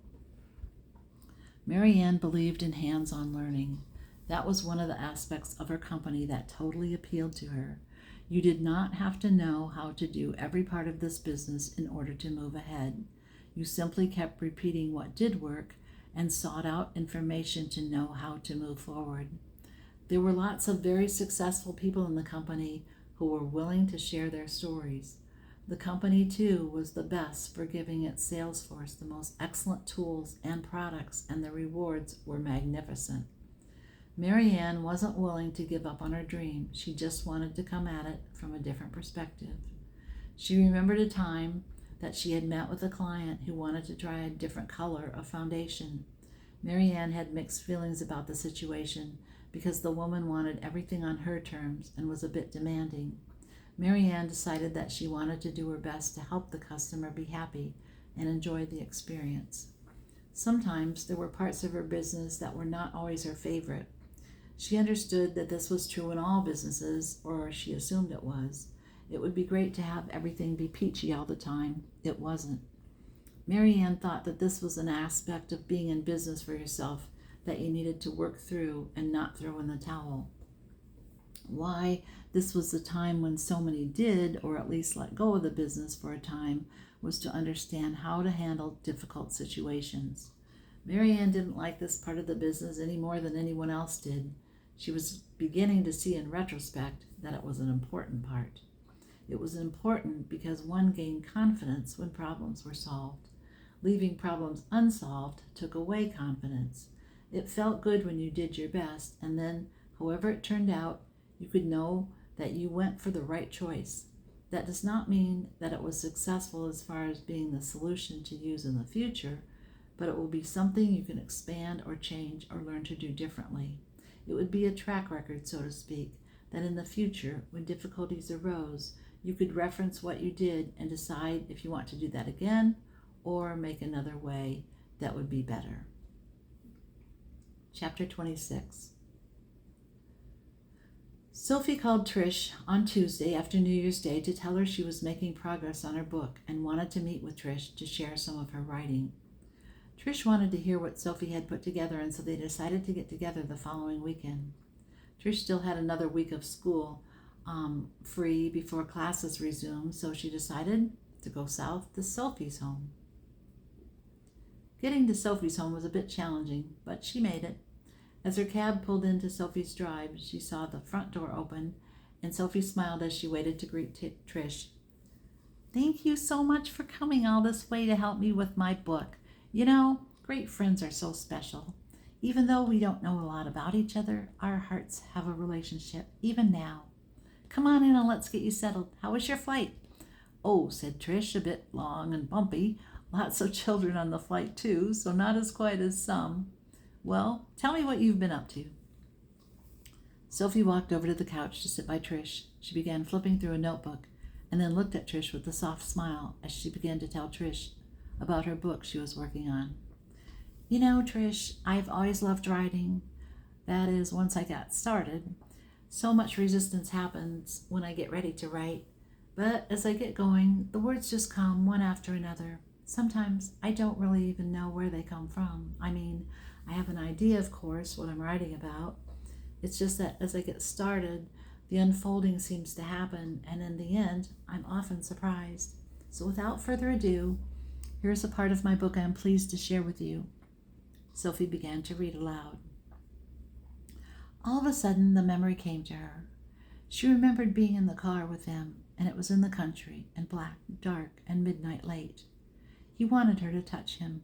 [SPEAKER 1] Marianne believed in hands-on learning. That was one of the aspects of her company that totally appealed to her. You did not have to know how to do every part of this business in order to move ahead. You simply kept repeating what did work and sought out information to know how to move forward. There were lots of very successful people in the company who were willing to share their stories. The company, too, was the best for giving its sales force the most excellent tools and products, and the rewards were magnificent. Marianne wasn't willing to give up on her dream. She just wanted to come at it from a different perspective. She remembered a time that she had met with a client who wanted to try a different color of foundation. Marianne had mixed feelings about the situation because the woman wanted everything on her terms and was a bit demanding. Marianne decided that she wanted to do her best to help the customer be happy and enjoy the experience. Sometimes there were parts of her business that were not always her favorite. She understood that this was true in all businesses, or she assumed it was. It would be great to have everything be peachy all the time. It wasn't. Mary Ann thought that this was an aspect of being in business for yourself that you needed to work through and not throw in the towel. Why this was the time when so many did, or at least let go of the business for a time, was to understand how to handle difficult situations. Mary Ann didn't like this part of the business any more than anyone else did. She was beginning to see in retrospect that it was an important part. It was important because one gained confidence when problems were solved. Leaving problems unsolved took away confidence. It felt good when you did your best, and then, however it turned out, you could know that you went for the right choice. That does not mean that it was successful as far as being the solution to use in the future, but it will be something you can expand or change or learn to do differently. It would be a track record, so to speak, that in the future, when difficulties arose, you could reference what you did and decide if you want to do that again or make another way that would be better. Chapter 26. Sophie called Trish on Tuesday after New Year's Day to tell her she was making progress on her book and wanted to meet with Trish to share some of her writing. Trish wanted to hear what Sophie had put together, and so they decided to get together the following weekend. Trish still had another week of school free before classes resumed, so she decided to go south to Sophie's home. Getting to Sophie's home was a bit challenging, but she made it. As her cab pulled into Sophie's drive, she saw the front door open, and Sophie smiled as she waited to greet Trish. "Thank you so much for coming all this way to help me with my book. You know, great friends are so special. Even though we don't know a lot about each other, our hearts have a relationship, even now. Come on in and let's get you settled. How was your flight?" "Oh," said Trish, "a bit long and bumpy. Lots of children on the flight, too, so not as quiet as some." "Well, tell me what you've been up to." Sophie walked over to the couch to sit by Trish. She began flipping through a notebook and then looked at Trish with a soft smile as she began to tell Trish about her book she was working on. "You know, Trish, I've always loved writing. That is, once I got started. So much resistance happens when I get ready to write. But as I get going, the words just come one after another. Sometimes I don't really even know where they come from. I mean, I have an idea, of course, what I'm writing about. It's just that as I get started, the unfolding seems to happen, and in the end, I'm often surprised. So without further ado, here's a part of my book I'm pleased to share with you." Sophie began to read aloud. All of a sudden, the memory came to her. She remembered being in the car with him, and it was in the country, and black, dark, and midnight late. He wanted her to touch him.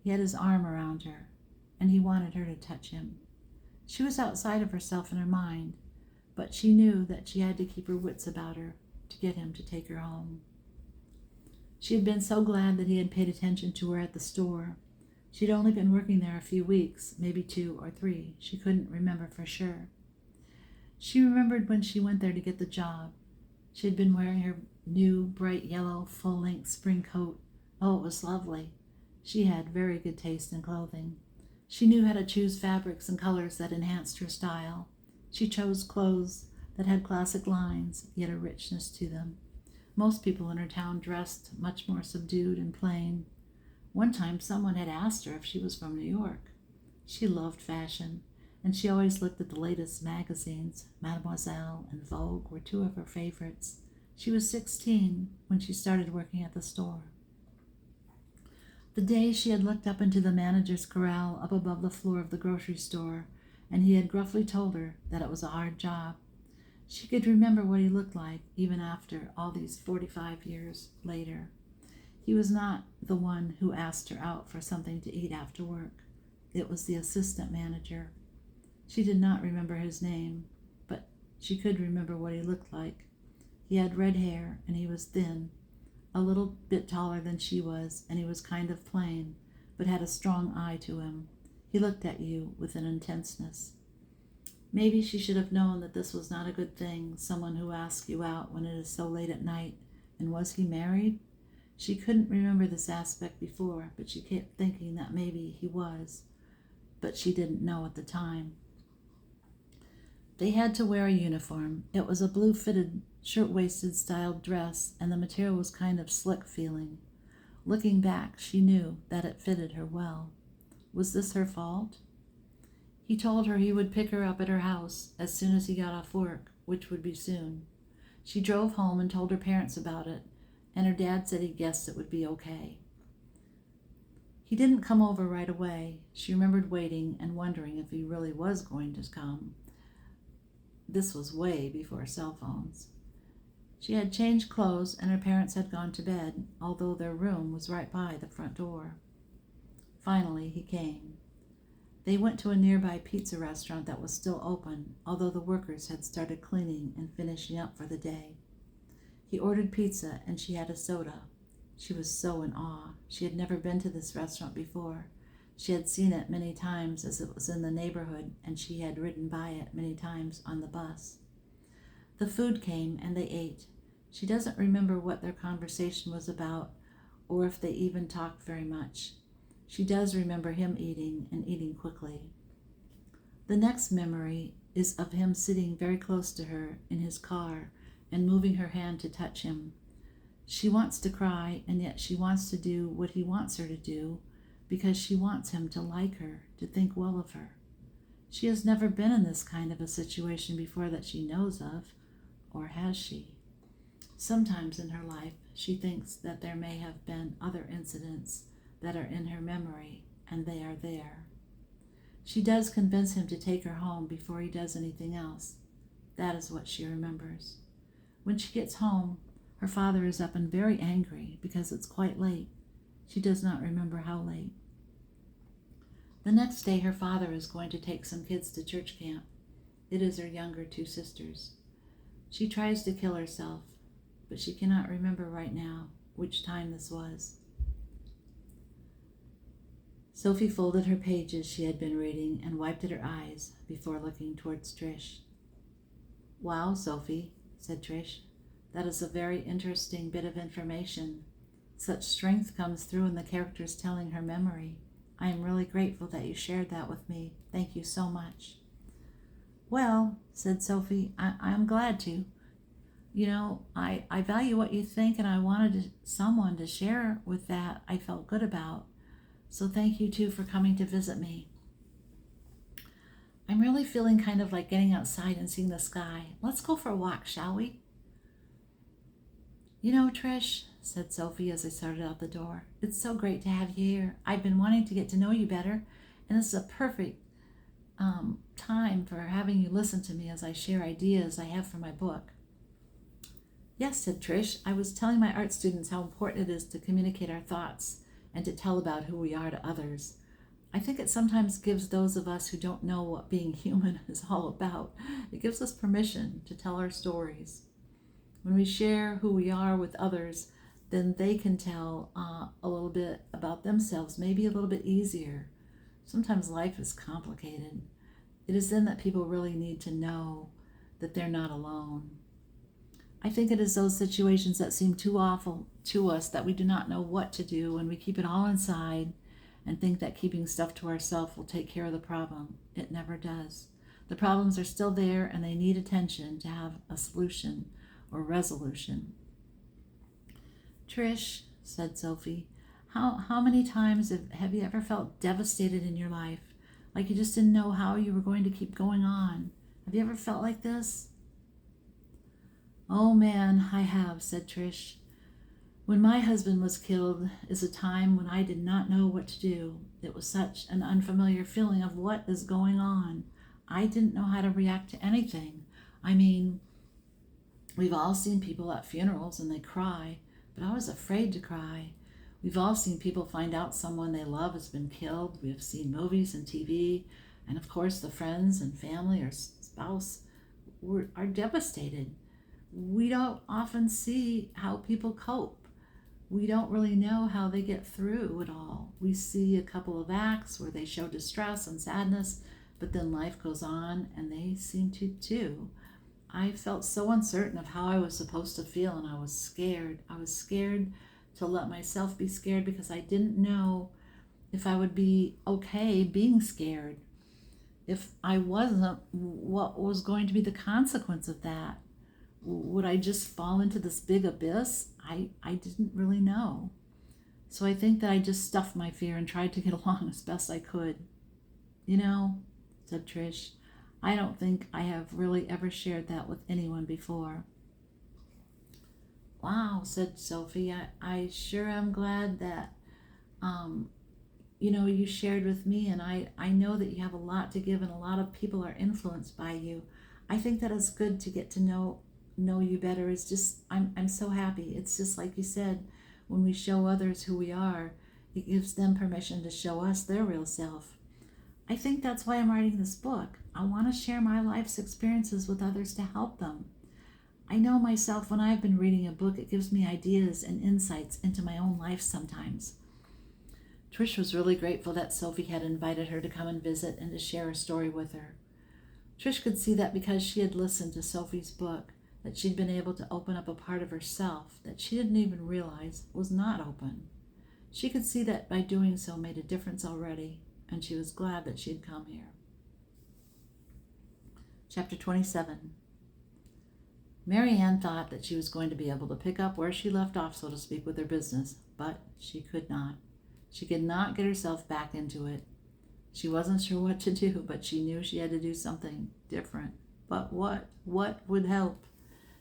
[SPEAKER 1] He had his arm around her, and he wanted her to touch him. She was outside of herself in her mind, but she knew that she had to keep her wits about her to get him to take her home. She had been so glad that he had paid attention to her at the store. She'd only been working there a few weeks, maybe 2 or 3. She couldn't remember for sure. She remembered when she went there to get the job. She had been wearing her new bright yellow full-length spring coat. Oh, it was lovely. She had very good taste in clothing. She knew how to choose fabrics and colors that enhanced her style. She chose clothes that had classic lines, yet a richness to them. Most people in her town dressed much more subdued and plain. One time someone had asked her if she was from New York. She loved fashion, and she always looked at the latest magazines. Mademoiselle and Vogue were 2 of her favorites. She was 16 when she started working at the store. The day she had looked up into the manager's corral up above the floor of the grocery store, and he had gruffly told her that it was a hard job. She could remember what he looked like even after all these 45 years later. He was not the one who asked her out for something to eat after work. It was the assistant manager. She did not remember his name, but she could remember what he looked like. He had red hair, and he was thin, a little bit taller than she was, and he was kind of plain, but had a strong eye to him. He looked at you with an intenseness. Maybe she should have known that this was not a good thing, someone who asked you out when it is so late at night. And was he married? She couldn't remember this aspect before, but she kept thinking that maybe he was, but she didn't know at the time. They had to wear a uniform. It was a blue-fitted, shirt-waisted styled dress, and the material was kind of slick feeling. Looking back, she knew that it fitted her well. Was this her fault? He told her he would pick her up at her house as soon as he got off work, which would be soon. She drove home and told her parents about it, and her dad said he guessed it would be okay. He didn't come over right away. She remembered waiting and wondering if he really was going to come. This was way before cell phones. She had changed clothes and her parents had gone to bed, although their room was right by the front door. Finally, he came. They went to a nearby pizza restaurant that was still open, although the workers had started cleaning and finishing up for the day. He ordered pizza and she had a soda. She was so in awe. She had never been to this restaurant before. She had seen it many times as it was in the neighborhood, and she had ridden by it many times on the bus. The food came and they ate. She doesn't remember what their conversation was about or if they even talked very much. She does remember him eating and eating quickly. The next memory is of him sitting very close to her in his car and moving her hand to touch him. She wants to cry, and yet she wants to do what he wants her to do because she wants him to like her, to think well of her. She has never been in this kind of a situation before that she knows of, or has she? Sometimes in her life, she thinks that there may have been other incidents that are in her memory, and they are there. She does convince him to take her home before he does anything else. That is what she remembers. When she gets home, her father is up and very angry because it's quite late. She does not remember how late. The next day, her father is going to take some kids to church camp. It is her younger two sisters. She tries to kill herself, but she cannot remember right now which time this was. Sophie folded her pages she had been reading and wiped at her eyes before looking towards Trish. "Wow, Sophie," said Trish. "That is a very interesting bit of information. Such strength comes through in the characters telling her memory. I am really grateful that you shared that with me. Thank you so much." "Well," said Sophie, I'm glad to. You know, I value what you think, and I wanted someone to share with that I felt good about. So thank you, too, for coming to visit me. I'm really feeling kind of like getting outside and seeing the sky. Let's go for a walk, shall we?" "You know, Trish," said Sophie as they started out the door, "it's so great to have you here. I've been wanting to get to know you better, and this is a perfect time for having you listen to me as I share ideas I have for my book." "Yes," said Trish. "I was telling my art students how important it is to communicate our thoughts and to tell about who we are to others. I think it sometimes gives those of us who don't know what being human is all about, it gives us permission to tell our stories. When we share who we are with others, then they can tell a little bit about themselves, maybe a little bit easier. Sometimes life is complicated. It is then that people really need to know that they're not alone. I think it is those situations that seem too awful to us that we do not know what to do, and we keep it all inside and think that keeping stuff to ourselves will take care of the problem. It never does. The problems are still there, and they need attention to have a solution or resolution." "Trish," said Sophie, how many times have you ever felt devastated in your life, like you just didn't know how you were going to keep going on? Have you ever felt like this?" "Oh man, I have," said Trish. "When my husband was killed is a time when I did not know what to do. It was such an unfamiliar feeling of what is going on. I didn't know how to react to anything. I mean, we've all seen people at funerals and they cry, but I was afraid to cry. We've all seen people find out someone they love has been killed. We have seen movies and TV, and of course the friends and family or spouse are devastated. We don't often see how people cope. We don't really know how they get through it all. We see a couple of acts where they show distress and sadness, but then life goes on, and they seem to too. I felt so uncertain of how I was supposed to feel, and I was scared. I was scared to let myself be scared because I didn't know if I would be okay being scared. If I wasn't, what was going to be the consequence of that? Would I just fall into this big abyss? I didn't really know. So I think that I just stuffed my fear and tried to get along as best I could. You know, said Trish, I don't think I have really ever shared that with anyone before. Wow, said Sophie, I sure am glad that, um, you shared with me, and I know that you have a lot to give and a lot of people are influenced by you. I think that it's good to get to know you better. It's just, I'm so happy. It's just like you said, when we show others who we are, it gives them permission to show us their real self. I think that's why I'm writing this book. I want to share my life's experiences with others to help them. I know myself, when I've been reading a book, it gives me ideas and insights into my own life sometimes. Trish was really grateful that Sophie had invited her to come and visit and to share a story with her. Trish could see that because she had listened to Sophie's book, that she'd been able to open up a part of herself that she didn't even realize was not open. She could see that by doing so made a difference already, and she was glad that she had come here. Chapter 27. Mary Ann thought that she was going to be able to pick up where she left off, so to speak, with her business, but she could not. She could not get herself back into it. She wasn't sure what to do, but she knew she had to do something different. But what? What would help?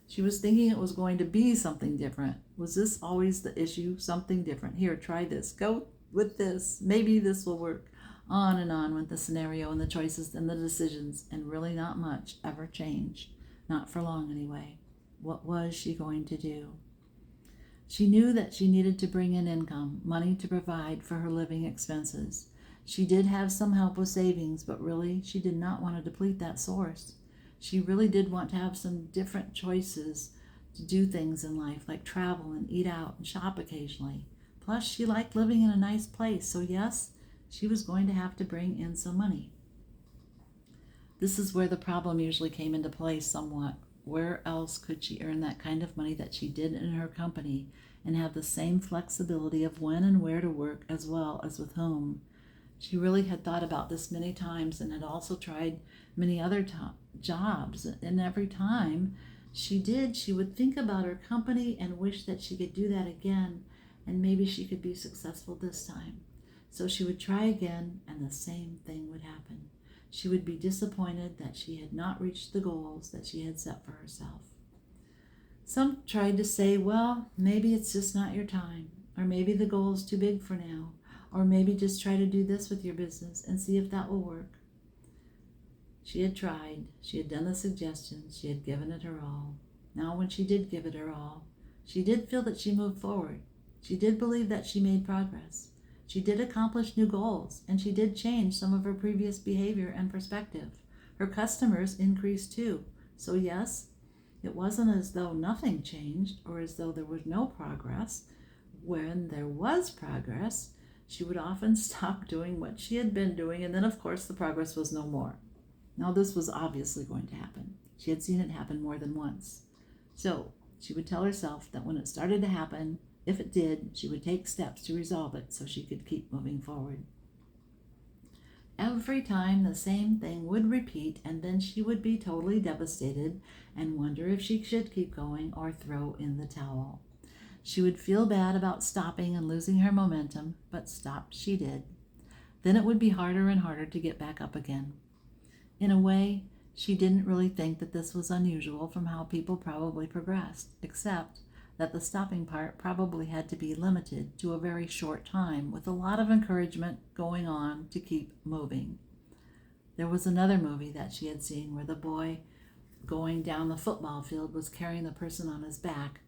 [SPEAKER 1] She was thinking it was going to be something different. Was this always the issue? Something different. Here, try this. Go with this. Maybe this will work. On went the scenario and the choices and the decisions, and really not much ever changed. Not for long, anyway. What was she going to do? She knew that she needed to bring in income, money to provide for her living expenses. She did have some help with savings, but really she did not want to deplete that source. She really did want to have some different choices to do things in life, like travel and eat out and shop occasionally. Plus, she liked living in a nice place, so yes, she was going to have to bring in some money. This is where the problem usually came into play somewhat. Where else could she earn that kind of money that she did in her company and have the same flexibility of when and where to work as well as with whom? She really had thought about this many times and had also tried many other jobs. And every time she did, she would think about her company and wish that she could do that again, and maybe she could be successful this time. So she would try again, and the same thing would happen. She would be disappointed that she had not reached the goals that she had set for herself. Some tried to say, well, maybe it's just not your time, or maybe the goal is too big for now, or maybe just try to do this with your business and see if that will work. She had tried, she had done the suggestions, she had given it her all. Now when she did give it her all, she did feel that she moved forward. She did believe that she made progress. She did accomplish new goals, and she did change some of her previous behavior and perspective. Her customers increased too. So yes, it wasn't as though nothing changed or as though there was no progress. When there was progress, she would often stop doing what she had been doing, and then of course the progress was no more. Now this was obviously going to happen. She had seen it happen more than once. So she would tell herself that when it started to happen, if it did, she would take steps to resolve it so she could keep moving forward. Every time the same thing would repeat, and then she would be totally devastated and wonder if she should keep going or throw in the towel. She would feel bad about stopping and losing her momentum, but stop she did. Then it would be harder and harder to get back up again. In a way, she didn't really think that this was unusual from how people probably progressed, except that the stopping part probably had to be limited to a very short time with a lot of encouragement going on to keep moving. There was another movie that she had seen where the boy going down the football field was carrying the person on his back,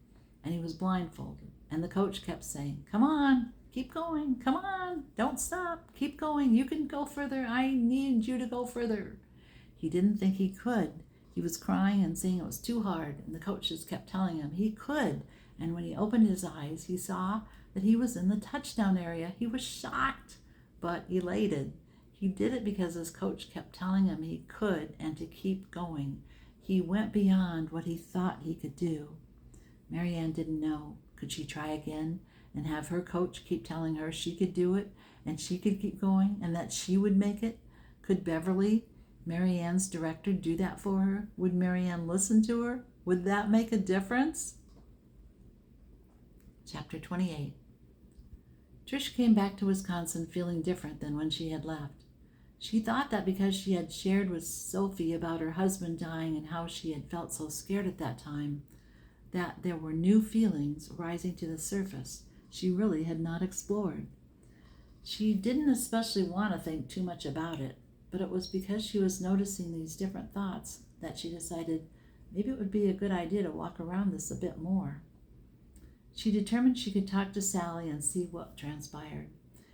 [SPEAKER 1] and he was blindfolded, and the coach kept saying, "Come on, keep going, come on, don't stop, keep going, you can go further, I need you to go further." He didn't think he could. He was crying and saying it was too hard, and the coach just kept telling him he could. And when he opened his eyes, he saw that he was in the touchdown area. He was shocked, but elated. He did it because his coach kept telling him he could and to keep going. He went beyond what he thought he could do. Mary Ann didn't know. Could she try again and have her coach keep telling her she could do it and she could keep going and that she would make it? Could Beverly, Mary Ann's director, do that for her? Would Mary Ann listen to her? Would that make a difference? Chapter 28. Trish came back to Wisconsin feeling different than when she had left. She thought that because she had shared with Sophie about her husband dying and how she had felt so scared at that time, that there were new feelings rising to the surface she really had not explored. She didn't especially want to think too much about it, but it was because she was noticing these different thoughts that she decided maybe it would be a good idea to walk around this a bit more. She determined she could talk to Sally and see what transpired.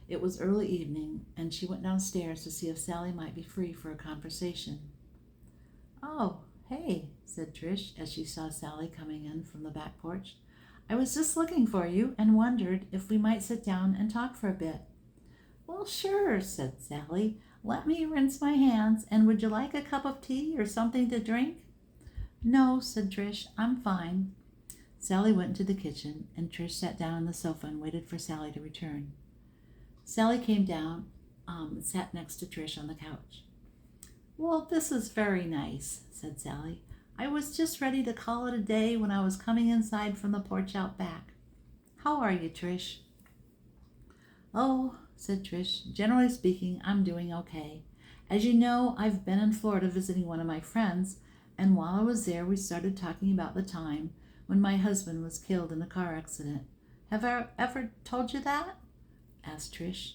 [SPEAKER 1] It was early evening, and she went downstairs to see if Sally might be free for a conversation. "Oh, hey," said Trish as she saw Sally coming in from the back porch. "I was just looking for you and wondered if we might sit down and talk for a bit." "Well, sure," said Sally. "Let me rinse my hands, and would you like a cup of tea or something to drink?" "No," said Trish, "I'm fine." Sally went into the kitchen, and Trish sat down on the sofa and waited for Sally to return. Sally came down and sat next to Trish on the couch. "Well, this is very nice," said Sally. "I was just ready to call it a day when I was coming inside from the porch out back. How are you, Trish?" "Oh," said Trish, "generally speaking, I'm doing okay. As you know, I've been in Florida visiting one of my friends, and while I was there, we started talking about the time when my husband was killed in a car accident. Have I ever told you that?" asked Trish.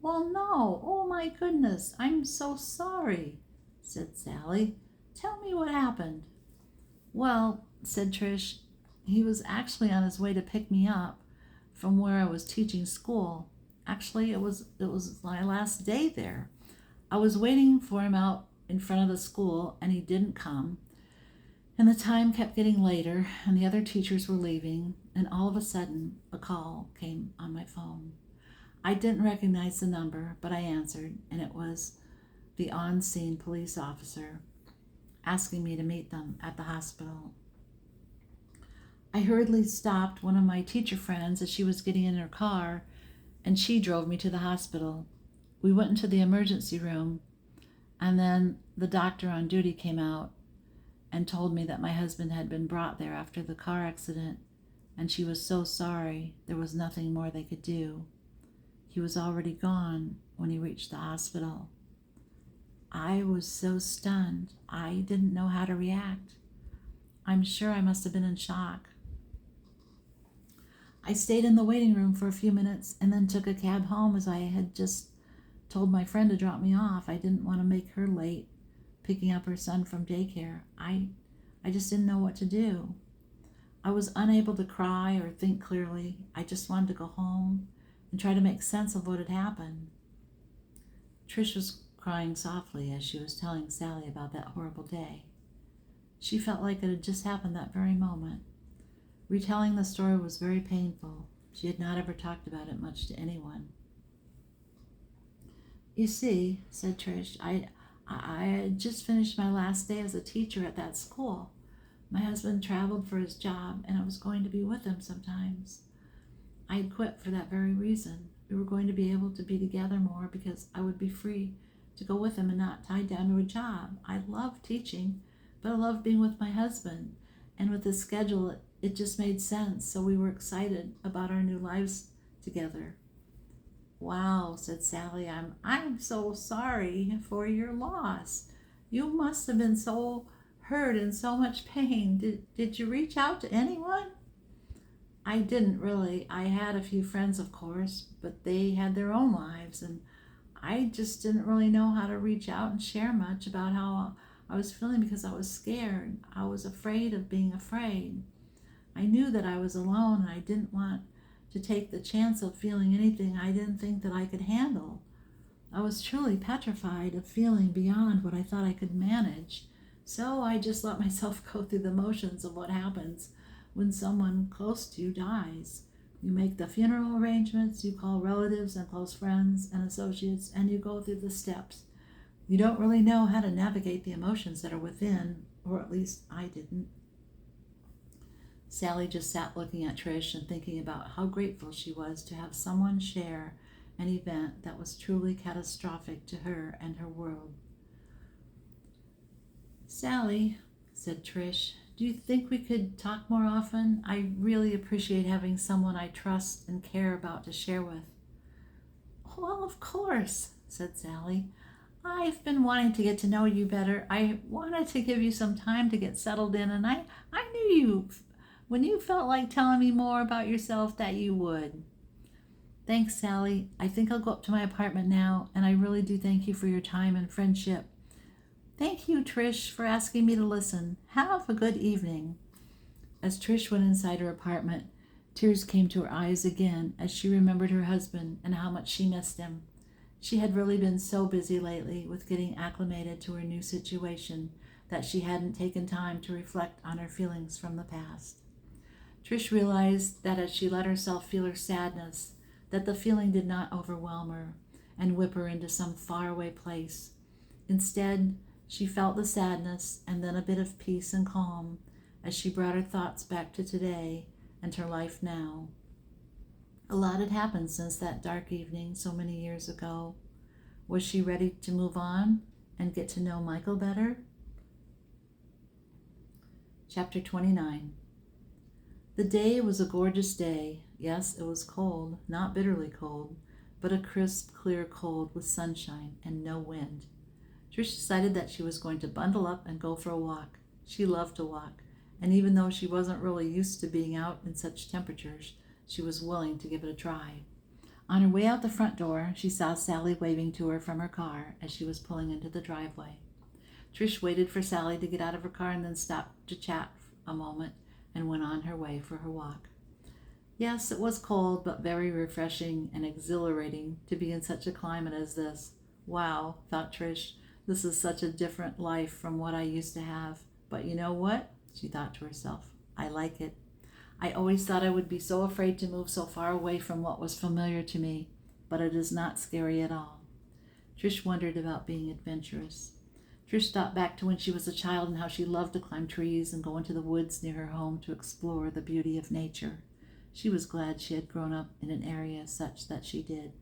[SPEAKER 1] "Well, no. Oh, my goodness. I'm so sorry," said Sally. "Tell me what happened." "Well," said Trish, "he was actually on his way to pick me up from where I was teaching school. Actually, it was my last day there. I was waiting for him out in front of the school, and he didn't come. And the time kept getting later, and the other teachers were leaving, and all of a sudden, a call came on my phone. I didn't recognize the number, but I answered, and it was the on-scene police officer asking me to meet them at the hospital. I hurriedly stopped one of my teacher friends as she was getting in her car, and she drove me to the hospital. We went into the emergency room, and then the doctor on duty came out and told me that my husband had been brought there after the car accident, and she was so sorry there was nothing more they could do. He was already gone when he reached the hospital. I was so stunned, I didn't know how to react. I'm sure I must have been in shock. I stayed in the waiting room for a few minutes and then took a cab home, as I had just told my friend to drop me off. I didn't want to make her late picking up her son from daycare. I just didn't know what to do. I was unable to cry or think clearly. I just wanted to go home and try to make sense of what had happened. Trish was crying softly as she was telling Sally about that horrible day. She felt like it had just happened that very moment. Retelling the story was very painful. She had not ever talked about it much to anyone. "You see," said Trish, I had just finished my last day as a teacher at that school. My husband traveled for his job, and I was going to be with him sometimes. I had quit for that very reason. We were going to be able to be together more because I would be free to go with him and not tied down to a job. I loved teaching, but I loved being with my husband. And with the schedule, it just made sense, so we were excited about our new lives together." "Wow," said Sally, I'm so sorry for your loss. You must have been so hurt and so much pain. Did you reach out to anyone?" "I didn't really. I had a few friends, of course, but they had their own lives, and I just didn't really know how to reach out and share much about how I was feeling because I was scared. I was afraid of being afraid. I knew that I was alone, and I didn't want to take the chance of feeling anything I didn't think that I could handle. I was truly petrified of feeling beyond what I thought I could manage. So I just let myself go through the motions of what happens when someone close to you dies. You make the funeral arrangements, you call relatives and close friends and associates, and you go through the steps. You don't really know how to navigate the emotions that are within, or at least I didn't." Sally just sat looking at Trish and thinking about how grateful she was to have someone share an event that was truly catastrophic to her and her world. "Sally," said Trish, "do you think we could talk more often? I really appreciate having someone I trust and care about to share with." "Well, of course," said Sally. "I've been wanting to get to know you better. I wanted to give you some time to get settled in, and I knew you, when you felt like telling me more about yourself, that you would." "Thanks, Sally. I think I'll go up to my apartment now, and I really do thank you for your time and friendship." "Thank you, Trish, for asking me to listen. Have a good evening." As Trish went inside her apartment, tears came to her eyes again as she remembered her husband and how much she missed him. She had really been so busy lately with getting acclimated to her new situation that she hadn't taken time to reflect on her feelings from the past. Trish realized that as she let herself feel her sadness, that the feeling did not overwhelm her and whip her into some faraway place. Instead, she felt the sadness and then a bit of peace and calm as she brought her thoughts back to today and her life now. A lot had happened since that dark evening so many years ago. Was she ready to move on and get to know Michael better? Chapter 29. The day was a gorgeous day. Yes, it was cold, not bitterly cold, but a crisp, clear cold with sunshine and no wind. Trish decided that she was going to bundle up and go for a walk. She loved to walk, and even though she wasn't really used to being out in such temperatures, she was willing to give it a try. On her way out the front door, she saw Sally waving to her from her car as she was pulling into the driveway. Trish waited for Sally to get out of her car and then stopped to chat a moment and went on her way for her walk. Yes, it was cold, but very refreshing and exhilarating to be in such a climate as this. Wow, thought Trish, this is such a different life from what I used to have. But you know what? She thought to herself. I like it. I always thought I would be so afraid to move so far away from what was familiar to me, but it is not scary at all. Trish wondered about being adventurous. Trish thought back to when she was a child and how she loved to climb trees and go into the woods near her home to explore the beauty of nature. She was glad she had grown up in an area such that she did.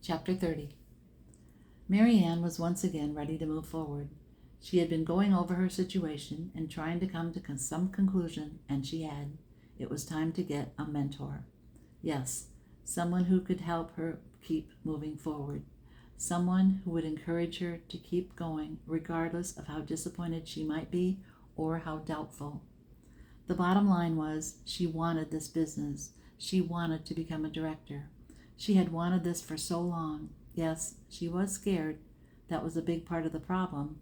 [SPEAKER 1] Chapter 30. Mary Ann was once again ready to move forward. She had been going over her situation and trying to come to some conclusion, and she had. It was time to get a mentor. Yes, someone who could help her keep moving forward. Someone who would encourage her to keep going, regardless of how disappointed she might be or how doubtful. The bottom line was, she wanted this business. She wanted to become a director. She had wanted this for so long. Yes, she was scared. That was a big part of the problem.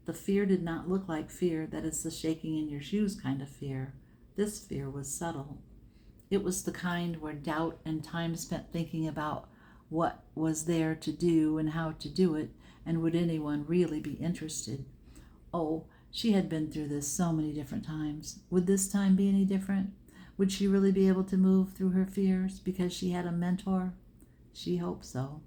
[SPEAKER 1] The fear did not look like fear that is the shaking in your shoes kind of fear. This fear was subtle. It was the kind where doubt and time spent thinking about what was there to do and how to do it, and would anyone really be interested. Oh, she had been through this so many different times. Would this time be any different? Would she really be able to move through her fears because she had a mentor? She hoped so.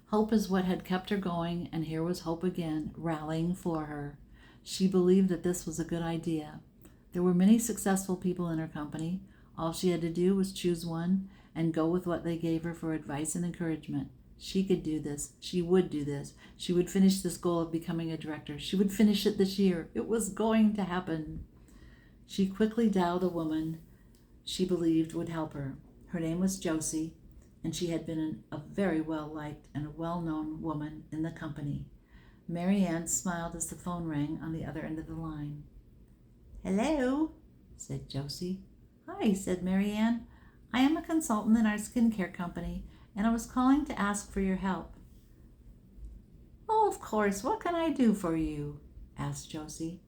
[SPEAKER 1] Hope is what had kept her going, and here was hope again, rallying for her. She believed that this was a good idea. There were many successful people in her company. All she had to do was choose one and go with what they gave her for advice and encouragement. She could do this. She would do this. She would finish this goal of becoming a director. She would finish it this year. It was going to happen. She quickly dialed a woman she believed would help her. Her name was Josie, and she had been a very well-liked and a well-known woman in the company. Mary Ann smiled as the phone rang on the other end of the line. "Hello," said Josie. "Hi," said Mary Ann. "I am a consultant in our skincare company, and I was calling to ask for your help." "Oh, of course. What can I do for you?" asked Josie.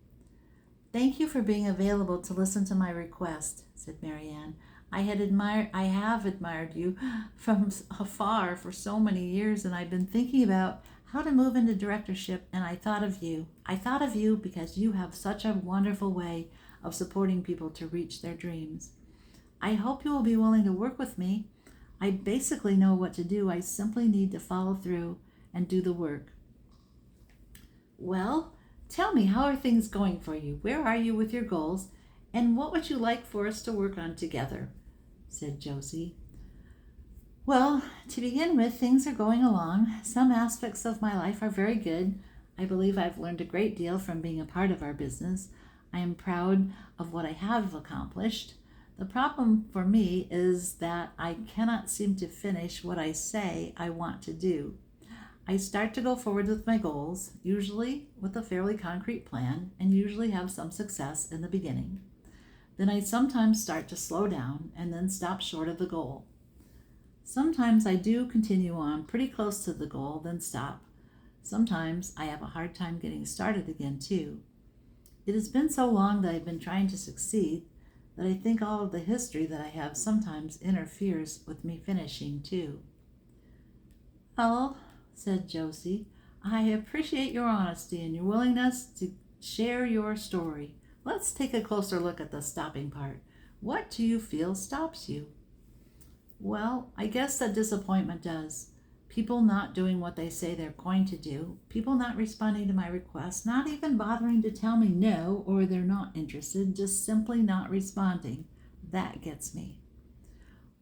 [SPEAKER 1] "Thank you for being available to listen to my request," said Mary Ann. I have admired you from afar for so many years, and I've been thinking about how to move into directorship, and I thought of you. I thought of you because you have such a wonderful way of supporting people to reach their dreams. I hope you will be willing to work with me. I basically know what to do. I simply need to follow through and do the work." "Well, Tell me, how are things going for you? Where are you with your goals? And what would you like for us to work on together?" said Josie. "Well, to begin with, things are going along. Some aspects of my life are very good. I believe I've learned a great deal from being a part of our business. I am proud of what I have accomplished. The problem for me is that I cannot seem to finish what I say I want to do. I start to go forward with my goals, usually with a fairly concrete plan, and usually have some success in the beginning. Then I sometimes start to slow down and then stop short of the goal. Sometimes I do continue on pretty close to the goal, then stop. Sometimes I have a hard time getting started again, too. It has been so long that I've been trying to succeed that I think all of the history that I have sometimes interferes with me finishing, too." "Well," said Josie, "I appreciate your honesty and your willingness to share your story. Let's take a closer look at the stopping part. What do you feel stops you?" "Well, I guess that disappointment does. People not doing what they say they're going to do, people not responding to my requests, not even bothering to tell me no or they're not interested, just simply not responding. That gets me."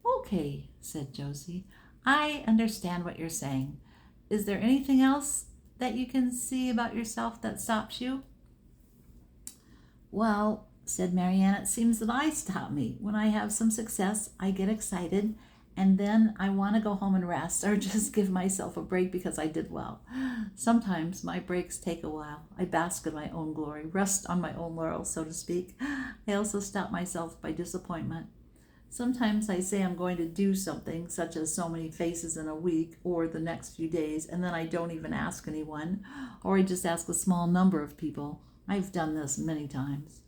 [SPEAKER 1] "Okay," said Josie. "I understand what you're saying. Is there anything else that you can see about yourself that stops you?" "Well," said Marianne, "it seems that I stop me. When I have some success, I get excited, and then I want to go home and rest or just give myself a break because I did well. Sometimes my breaks take a while. I bask in my own glory, rest on my own laurels, so to speak. I also stop myself by disappointment. Sometimes I say I'm going to do something, such as so many faces in a week or the next few days, and then I don't even ask anyone, or I just ask a small number of people. I've done this many times."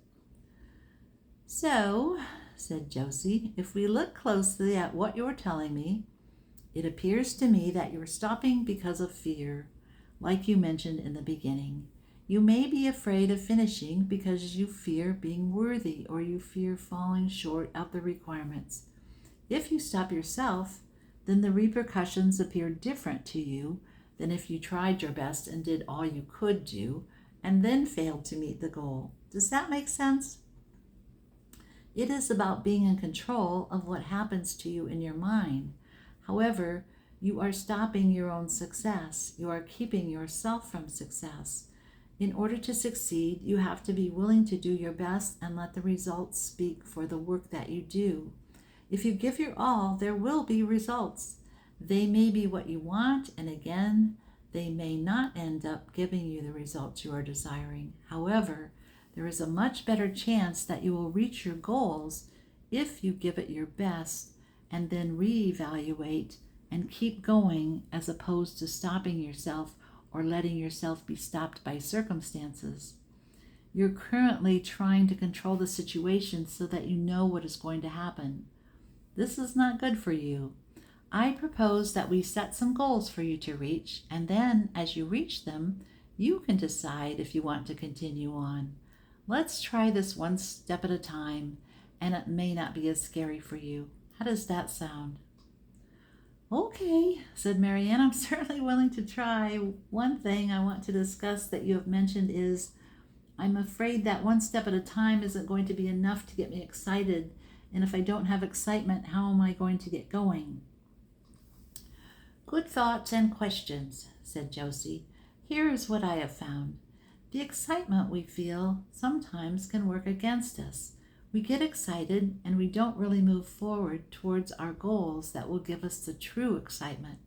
[SPEAKER 1] "So," said Josie, "if we look closely at what you're telling me, it appears to me that you're stopping because of fear, like you mentioned in the beginning. You may be afraid of finishing because you fear being worthy or you fear falling short of the requirements. If you stop yourself, then the repercussions appear different to you than if you tried your best and did all you could do and then failed to meet the goal. Does that make sense? It is about being in control of what happens to you in your mind. However, you are stopping your own success. You are keeping yourself from success. In order to succeed, you have to be willing to do your best and let the results speak for the work that you do. If you give your all, there will be results. They may be what you want, and again, they may not end up giving you the results you are desiring. However, there is a much better chance that you will reach your goals if you give it your best and then reevaluate and keep going as opposed to stopping yourself or letting yourself be stopped by circumstances. You're currently trying to control the situation so that you know what is going to happen. This is not good for you. I propose that we set some goals for you to reach, and then as you reach them, you can decide if you want to continue on. Let's try this one step at a time, and it may not be as scary for you. How does that sound? Okay, said Marianne, I'm certainly willing to try. One thing I want to discuss that you have mentioned is I'm afraid that one step at a time isn't going to be enough to get me excited, and if I don't have excitement, how am I going to get going? Good thoughts and questions, said Josie. Here is what I have found. The excitement we feel sometimes can work against us. We get excited and we don't really move forward towards our goals that will give us the true excitement.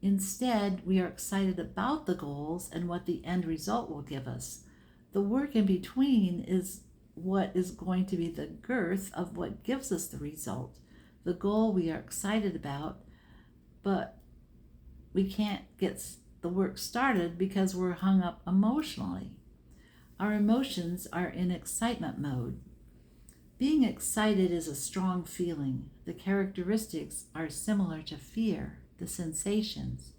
[SPEAKER 1] Instead, we are excited about the goals and what the end result will give us. The work in between is what is going to be the girth of what gives us the result. The goal we are excited about, but we can't get the work started because we're hung up emotionally. Our emotions are in excitement mode. Being excited is a strong feeling. The characteristics are similar to fear, the sensations.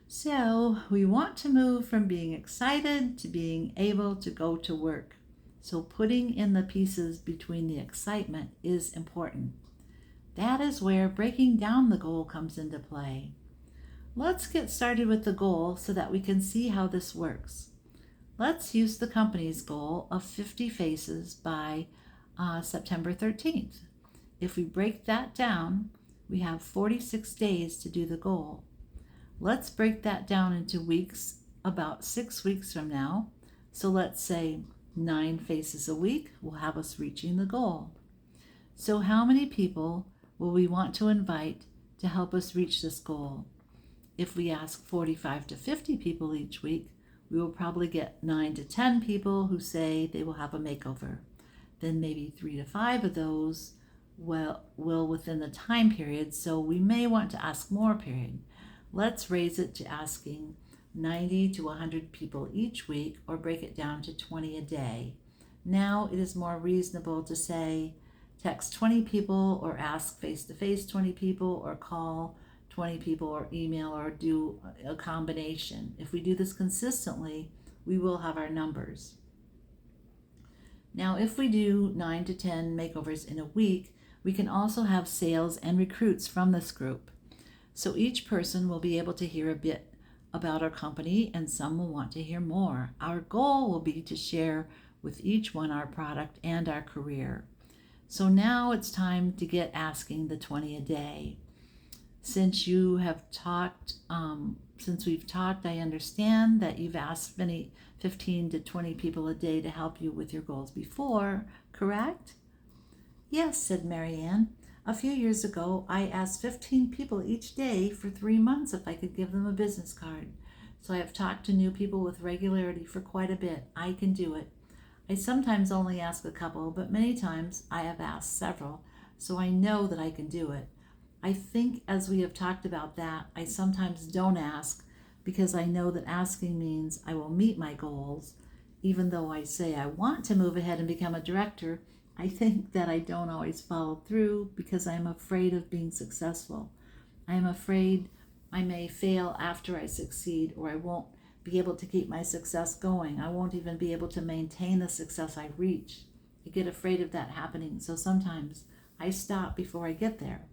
[SPEAKER 1] So we want to move from being excited to being able to go to work. So putting in the pieces between the excitement is important. That is where breaking down the goal comes into play. Let's get started with the goal so that we can see how this works. Let's use the company's goal of 50 faces by September 13th. If we break that down, we have 46 days to do the goal. Let's break that down into weeks, about 6 weeks from now. So let's say 9 faces a week will have us reaching the goal. So how many people will we want to invite to help us reach this goal? If we ask 45 to 50 people each week, we will probably get 9 to 10 people who say they will have a makeover. Then maybe 3 to 5 of those will within the time period, so we may want to ask more period. Let's raise it to asking 90 to 100 people each week, or break it down to 20 a day. Now it is more reasonable to say text 20 people, or ask face-to-face 20 people, or call 20 people, or email, or do a combination. If we do this consistently, we will have our numbers. Now, if we do 9 to 10 makeovers in a week, we can also have sales and recruits from this group. So each person will be able to hear a bit about our company, and some will want to hear more. Our goal will be to share with each one our product and our career. So now it's time to get asking the 20 a day. Since you have talked, since we've talked, I understand that you've asked 15 to 20 people a day to help you with your goals before, correct? Yes, said Marianne. A few years ago, I asked 15 people each day for 3 months if I could give them a business card. So I have talked to new people with regularity for quite a bit. I can do it. I sometimes only ask a couple, but many times I have asked several, so I know that I can do it. I think, as we have talked about that, I sometimes don't ask because I know that asking means I will meet my goals. Even though I say I want to move ahead and become a director, I think that I don't always follow through because I am afraid of being successful. I am afraid I may fail after I succeed, or I won't be able to keep my success going. I won't even be able to maintain the success I reach. I get afraid of that happening, so sometimes I stop before I get there.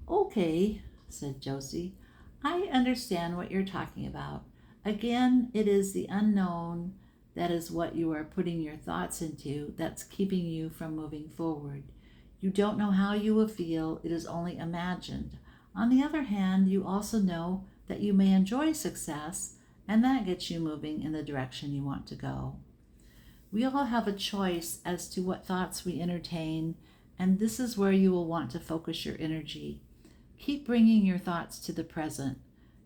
[SPEAKER 1] Okay, said Josie. I understand what you're talking about. Again, it is the unknown that is what you are putting your thoughts into that's keeping you from moving forward. You don't know how you will feel, it is only imagined. On the other hand, you also know that you may enjoy success, and that gets you moving in the direction you want to go. We all have a choice as to what thoughts we entertain, and this is where you will want to focus your energy. Keep bringing your thoughts to the present.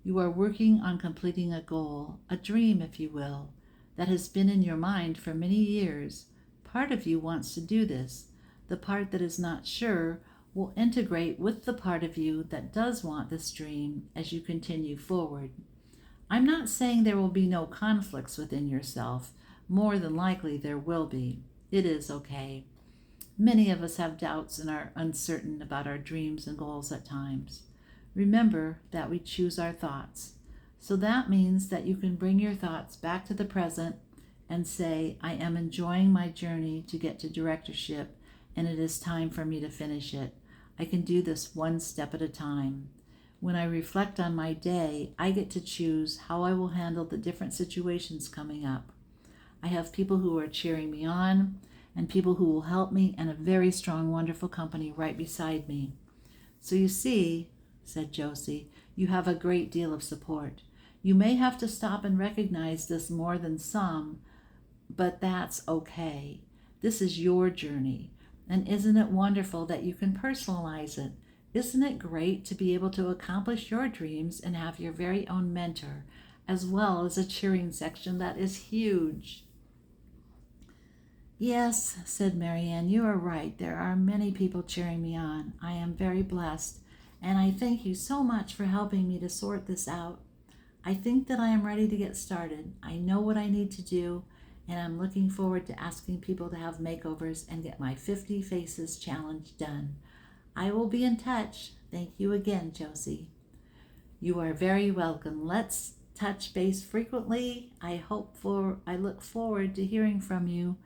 [SPEAKER 1] You are working on completing a goal, a dream, if you will, that has been in your mind for many years. Part of you wants to do this. The part that is not sure will integrate with the part of you that does want this dream as you continue forward. I'm not saying there will be no conflicts within yourself. More than likely there will be. It is okay. Many of us have doubts and are uncertain about our dreams and goals at times. Remember that we choose our thoughts. So that means that you can bring your thoughts back to the present and say, I am enjoying my journey to get to directorship, and it is time for me to finish it. I can do this one step at a time. When I reflect on my day, I get to choose how I will handle the different situations coming up. I have people who are cheering me on, and people who will help me, and a very strong, wonderful company right beside me. So you see, said Josie, you have a great deal of support. You may have to stop and recognize this more than some, but that's okay. This is your journey. And isn't it wonderful that you can personalize it? Isn't it great to be able to accomplish your dreams and have your very own mentor, as well as a cheering section that is huge? Yes, said Marianne, you are right. There are many people cheering me on. I am very blessed, and I thank you so much for helping me to sort this out. I think that I am ready to get started. I know what I need to do, and I'm looking forward to asking people to have makeovers and get my 50 Faces Challenge done. I will be in touch. Thank you again, Josie. You are very welcome. Let's touch base frequently. I look forward to hearing from you.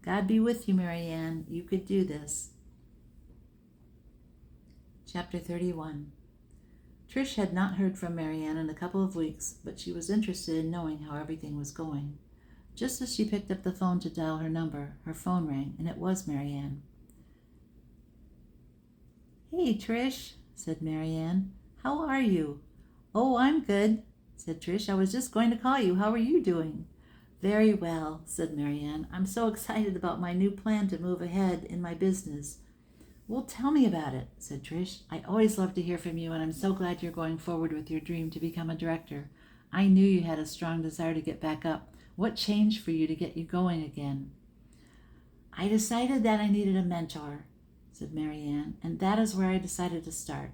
[SPEAKER 1] God be with you, Marianne. You could do this. Chapter 31. Trish had not heard from Marianne in a couple of weeks, but she was interested in knowing how everything was going. Just as she picked up the phone to dial her number, her phone rang, and it was Marianne. "Hey, Trish," said Marianne. "How are you?" "Oh, I'm good," said Trish. "I was just going to call you. How are you doing?" "Very well," said Marianne. "I'm so excited about my new plan to move ahead in my business." "Well, tell me about it," said Trish. "I always love to hear from you, and I'm so glad you're going forward with your dream to become a director. I knew you had a strong desire to get back up. What changed for you to get you going again?" "I decided that I needed a mentor," said Marianne, "and that is where I decided to start.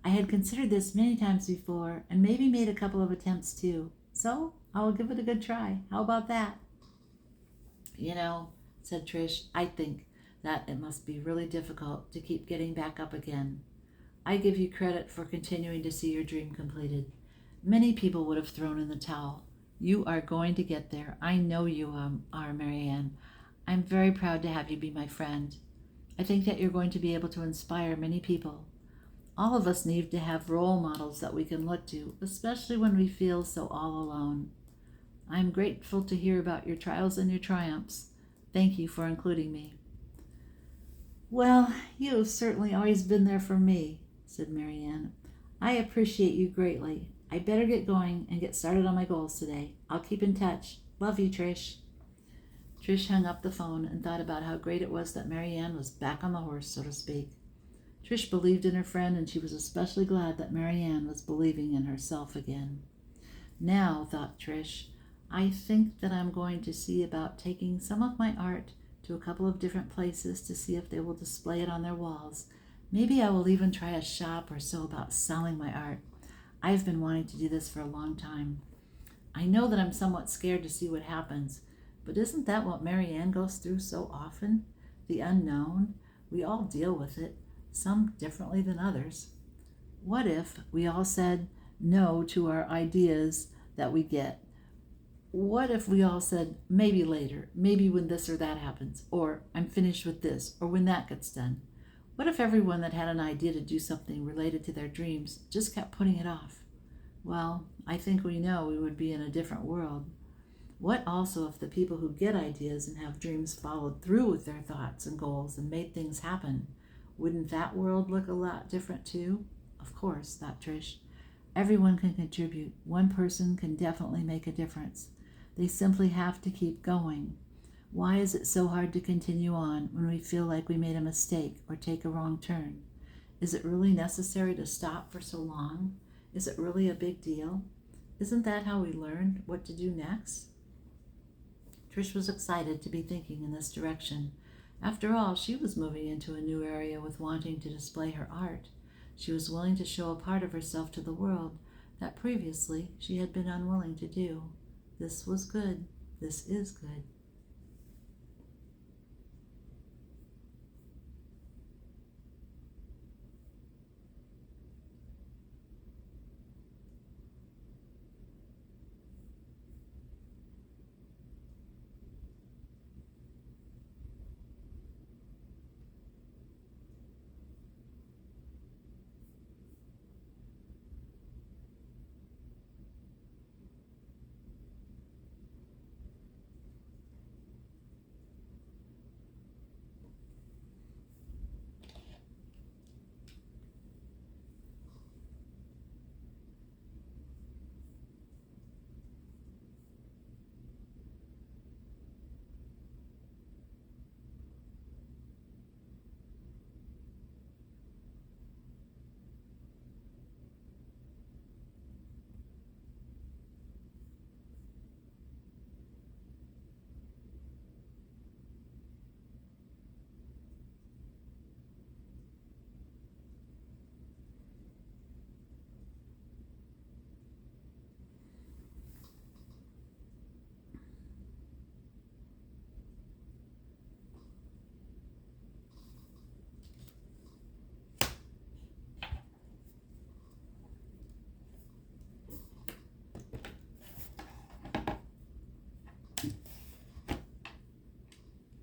[SPEAKER 1] I had considered this many times before, and maybe made a couple of attempts too. So I will give it a good try. How about that?" "You know," said Trish, "I think that it must be really difficult to keep getting back up again. I give you credit for continuing to see your dream completed. Many people would have thrown in the towel. You are going to get there. I know you are, Marianne. I'm very proud to have you be my friend. I think that you're going to be able to inspire many people. All of us need to have role models that we can look to, especially when we feel so all alone. I'm grateful to hear about your trials and your triumphs. Thank you for including me." "Well, you have certainly always been there for me," said Marianne. "I appreciate you greatly. I better get going and get started on my goals today. I'll keep in touch. Love you, Trish." Trish hung up the phone and thought about how great it was that Marianne was back on the horse, so to speak. Trish believed in her friend, and she was especially glad that Marianne was believing in herself again. "Now," thought Trish, "I think that I'm going to see about taking some of my art to a couple of different places to see if they will display it on their walls. Maybe I will even try a shop or so about selling my art. I've been wanting to do this for a long time. I know that I'm somewhat scared to see what happens, but isn't that what Marianne goes through so often? The unknown. We all deal with it, some differently than others. What if we all said no to our ideas that we get? What if we all said, maybe later, maybe when this or that happens, or I'm finished with this, or when that gets done? What if everyone that had an idea to do something related to their dreams just kept putting it off? Well, I think we know we would be in a different world. What also if the people who get ideas and have dreams followed through with their thoughts and goals and made things happen? Wouldn't that world look a lot different too? Of course, thought Trish. Everyone can contribute. One person can definitely make a difference. They simply have to keep going. Why is it so hard to continue on when we feel like we made a mistake or take a wrong turn? Is it really necessary to stop for so long? Is it really a big deal? Isn't that how we learn what to do next? Trish was excited to be thinking in this direction. After all, she was moving into a new area with wanting to display her art. She was willing to show a part of herself to the world that previously she had been unwilling to do. This was good. This is good.